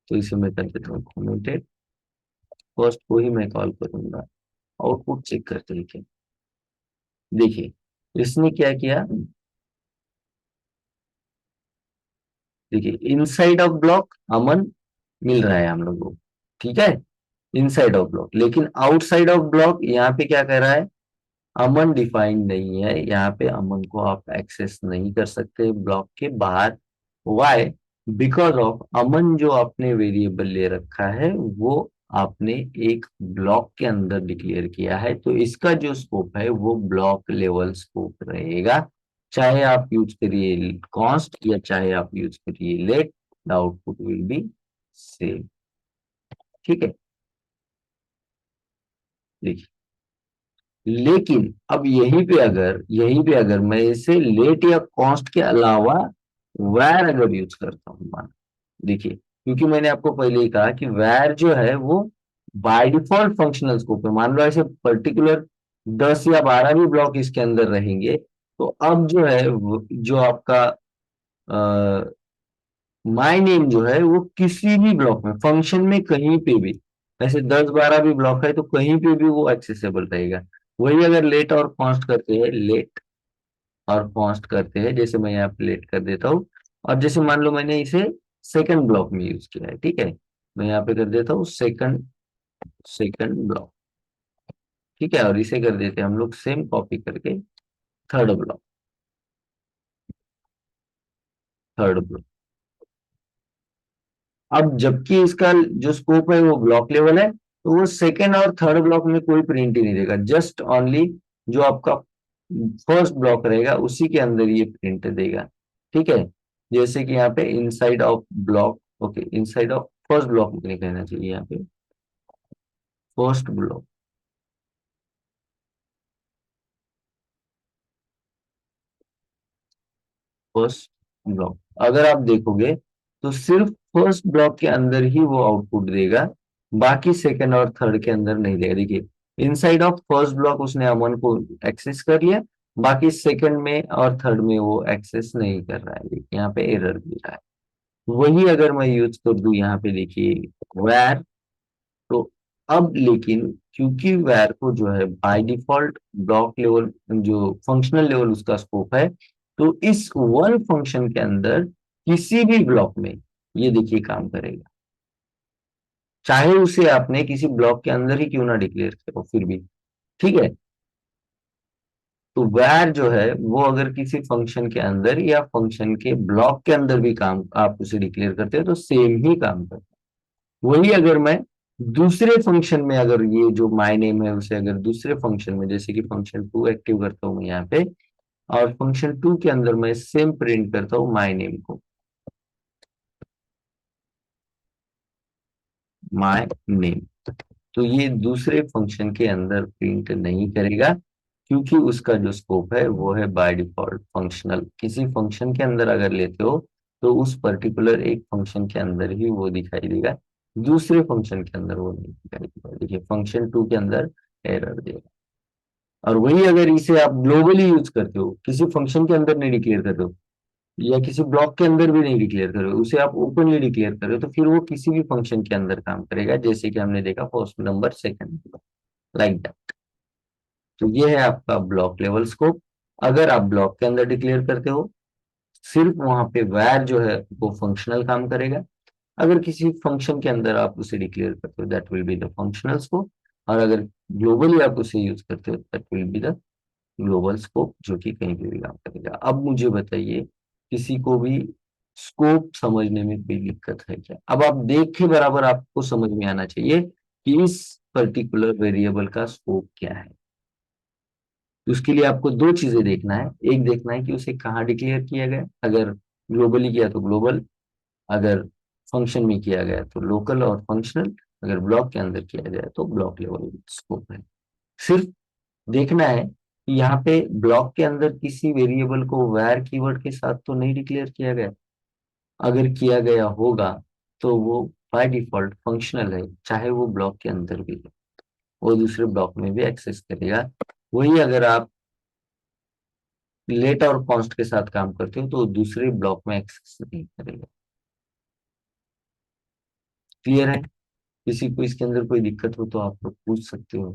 तो इसे मैं कर देता हूँ कमेंटेड। फर्स्ट को ही मैं कॉल करूंगा। आउटपुट चेक करते हैं क्या। देखिए इसने क्या किया, देखिए इनसाइड ऑफ ब्लॉक अमन मिल रहा है हम लोगों को। ठीक है। इनसाइड ऑफ ब्लॉक, लेकिन आउटसाइड ऑफ ब्लॉक यहाँ पे क्या कह रहा है, अमन डिफाइंड नहीं है, यहाँ पे अमन को आप एक्सेस नहीं कर सकते ब्लॉक के बाहर। वाई? बिकॉज ऑफ अमन जो आपने वेरिएबल ले रखा है वो आपने एक ब्लॉक के अंदर डिक्लेयर किया है, तो इसका जो स्कोप है वो ब्लॉक लेवल स्कोप रहेगा। चाहे आप यूज करिए कॉन्स्ट या चाहे आप यूज करिए let, the output will be same. ठीक है, देखिए, लेकिन अब यहीं पे अगर मैं इसे लेट या कॉन्स्ट के अलावा वैर अगर यूज करता हूं, मान, देखिए, क्योंकि मैंने आपको पहले ही कहा कि वैर जो है वो बाय डिफॉल्ट फंक्शनल स्कोप है। मान लो ऐसे पर्टिकुलर 10 या 12 भी ब्लॉक इसके अंदर रहेंगे, तो अब जो है जो आपका माय नेम जो है वो किसी भी ब्लॉक में, फंक्शन में कहीं पे भी, ऐसे 10 12 भी ब्लॉक है तो कहीं पे भी वो एक्सेसिबल रहेगा। वही अगर लेट और कॉन्स्ट करते हैं, लेट और कॉन्स्ट करते हैं, जैसे मैं यहाँ पे लेट कर देता हूँ, और जैसे मान लो मैंने इसे सेकंड ब्लॉक में यूज किया है, ठीक है, मैं यहाँ पे कर देता हूँ सेकंड, सेकंड ब्लॉक, ठीक है, और इसे कर देते हैं हम लोग सेम कॉपी करके थर्ड ब्लॉक, थर्ड ब्लॉक। अब जबकि इसका जो स्कोप है वो ब्लॉक लेवल है, तो वो सेकेंड और थर्ड ब्लॉक में कोई प्रिंट ही नहीं देगा, जस्ट ओनली जो आपका फर्स्ट ब्लॉक रहेगा उसी के अंदर ये प्रिंट देगा। ठीक है, जैसे कि यहाँ पे inside of block, okay, inside of first block मुझे कहना चाहिए यहाँ पे, फर्स्ट ब्लॉक, फर्स्ट ब्लॉक, अगर आप देखोगे तो सिर्फ फर्स्ट ब्लॉक के अंदर ही वो आउटपुट देगा, बाकी सेकंड और थर्ड के अंदर नहीं देगा। देखिए, इनसाइड ऑफ फर्स्ट ब्लॉक उसने अमन को एक्सेस कर लिया, बाकी सेकंड में और थर्ड में वो एक्सेस नहीं कर रहा है, देखिए यहाँ पे एरर दे रहा है। वही अगर मैं यूज कर दूं यहाँ पे, देखिए where, तो अब लेकिन क्योंकि वैर को जो है बाय डिफॉल्ट ब्लॉक लेवल, जो फंक्शनल लेवल उसका स्कोप है, तो इस वन फंक्शन के अंदर किसी भी ब्लॉक में ये देखिए काम करेगा, चाहे उसे आपने किसी ब्लॉक के अंदर ही क्यों ना डिक्लेयर करो फिर भी। ठीक है, तो वैर जो है वो अगर किसी फंक्शन के अंदर या फंक्शन के ब्लॉक के अंदर भी काम आप उसे डिक्लेयर करते हो तो सेम ही काम करता है। वही अगर मैं दूसरे फंक्शन में, अगर ये जो माय नेम है उसे अगर दूसरे फंक्शन में, जैसे कि फंक्शन टू एक्टिव करता हूँ मैं यहाँ पे, और फंक्शन टू के अंदर मैं सेम प्रिंट करता हूँ माय नेम को, माय नेम, तो ये दूसरे फंक्शन के अंदर प्रिंट नहीं करेगा, क्योंकि उसका जो स्कोप है वो है बाय डिफॉल्ट फंक्शनल। किसी फंक्शन के अंदर अगर लेते हो तो उस पर्टिकुलर एक फंक्शन के अंदर ही वो दिखाई देगा, दूसरे फंक्शन के अंदर वो नहीं दिखाई देगा। देखिए फंक्शन टू के अंदर एरर देगा। और वही अगर इसे आप ग्लोबली यूज करते हो, किसी फंक्शन के अंदर नहीं डिक्लेयर करते हो या किसी ब्लॉक के अंदर भी नहीं डिक्लेयर कर रहे हो, उसे आप ओपनली डिक्लेयर कर रहे हो, तो फिर वो किसी भी फंक्शन के अंदर काम करेगा, जैसे कि हमने देखा first number second, like that. तो ये है आपका ब्लॉक लेवल स्कोप। अगर आप ब्लॉक के अंदर डिक्लेयर करते हो, सिर्फ वहां पे वैर जो है वो फंक्शनल काम करेगा। अगर किसी फंक्शन के अंदर आप उसे डिक्लेयर करते हो, that will be the functional scope. और अगर ग्लोबली आप उसे यूज करते हो, that will be the global scope, जो कि कहीं पे भी काम करेगा। अब मुझे बताइए, किसी को भी स्कोप समझने में कोई दिक्कत है क्या? अब आप देख के बराबर आपको समझ में आना चाहिए कि इस पर्टिकुलर वेरिएबल का स्कोप क्या है। तो उसके लिए आपको दो चीजें देखना है, एक देखना है कि उसे कहाँ डिक्लेयर किया गया, अगर ग्लोबली किया तो ग्लोबल, अगर फंक्शन में किया गया तो लोकल और फंक्शनल, अगर ब्लॉक के अंदर किया जाए तो ब्लॉक लेवल स्कोप है। सिर्फ देखना है कि यहाँ पे ब्लॉक के अंदर किसी वेरिएबल को वैर कीवर्ड के साथ तो नहीं डिक्लेयर किया गया। अगर किया गया होगा तो वो बाय डिफॉल्ट फंक्शनल है, चाहे वो ब्लॉक के अंदर भी है, वो दूसरे ब्लॉक में भी एक्सेस करेगा। वही अगर आप लेट और कॉन्स्ट के साथ काम करते हो तो दूसरे ब्लॉक में एक्सेस नहीं करेगा। क्लियर है? किसी को इसके अंदर कोई दिक्कत हो तो आप लोग पूछ सकते हो।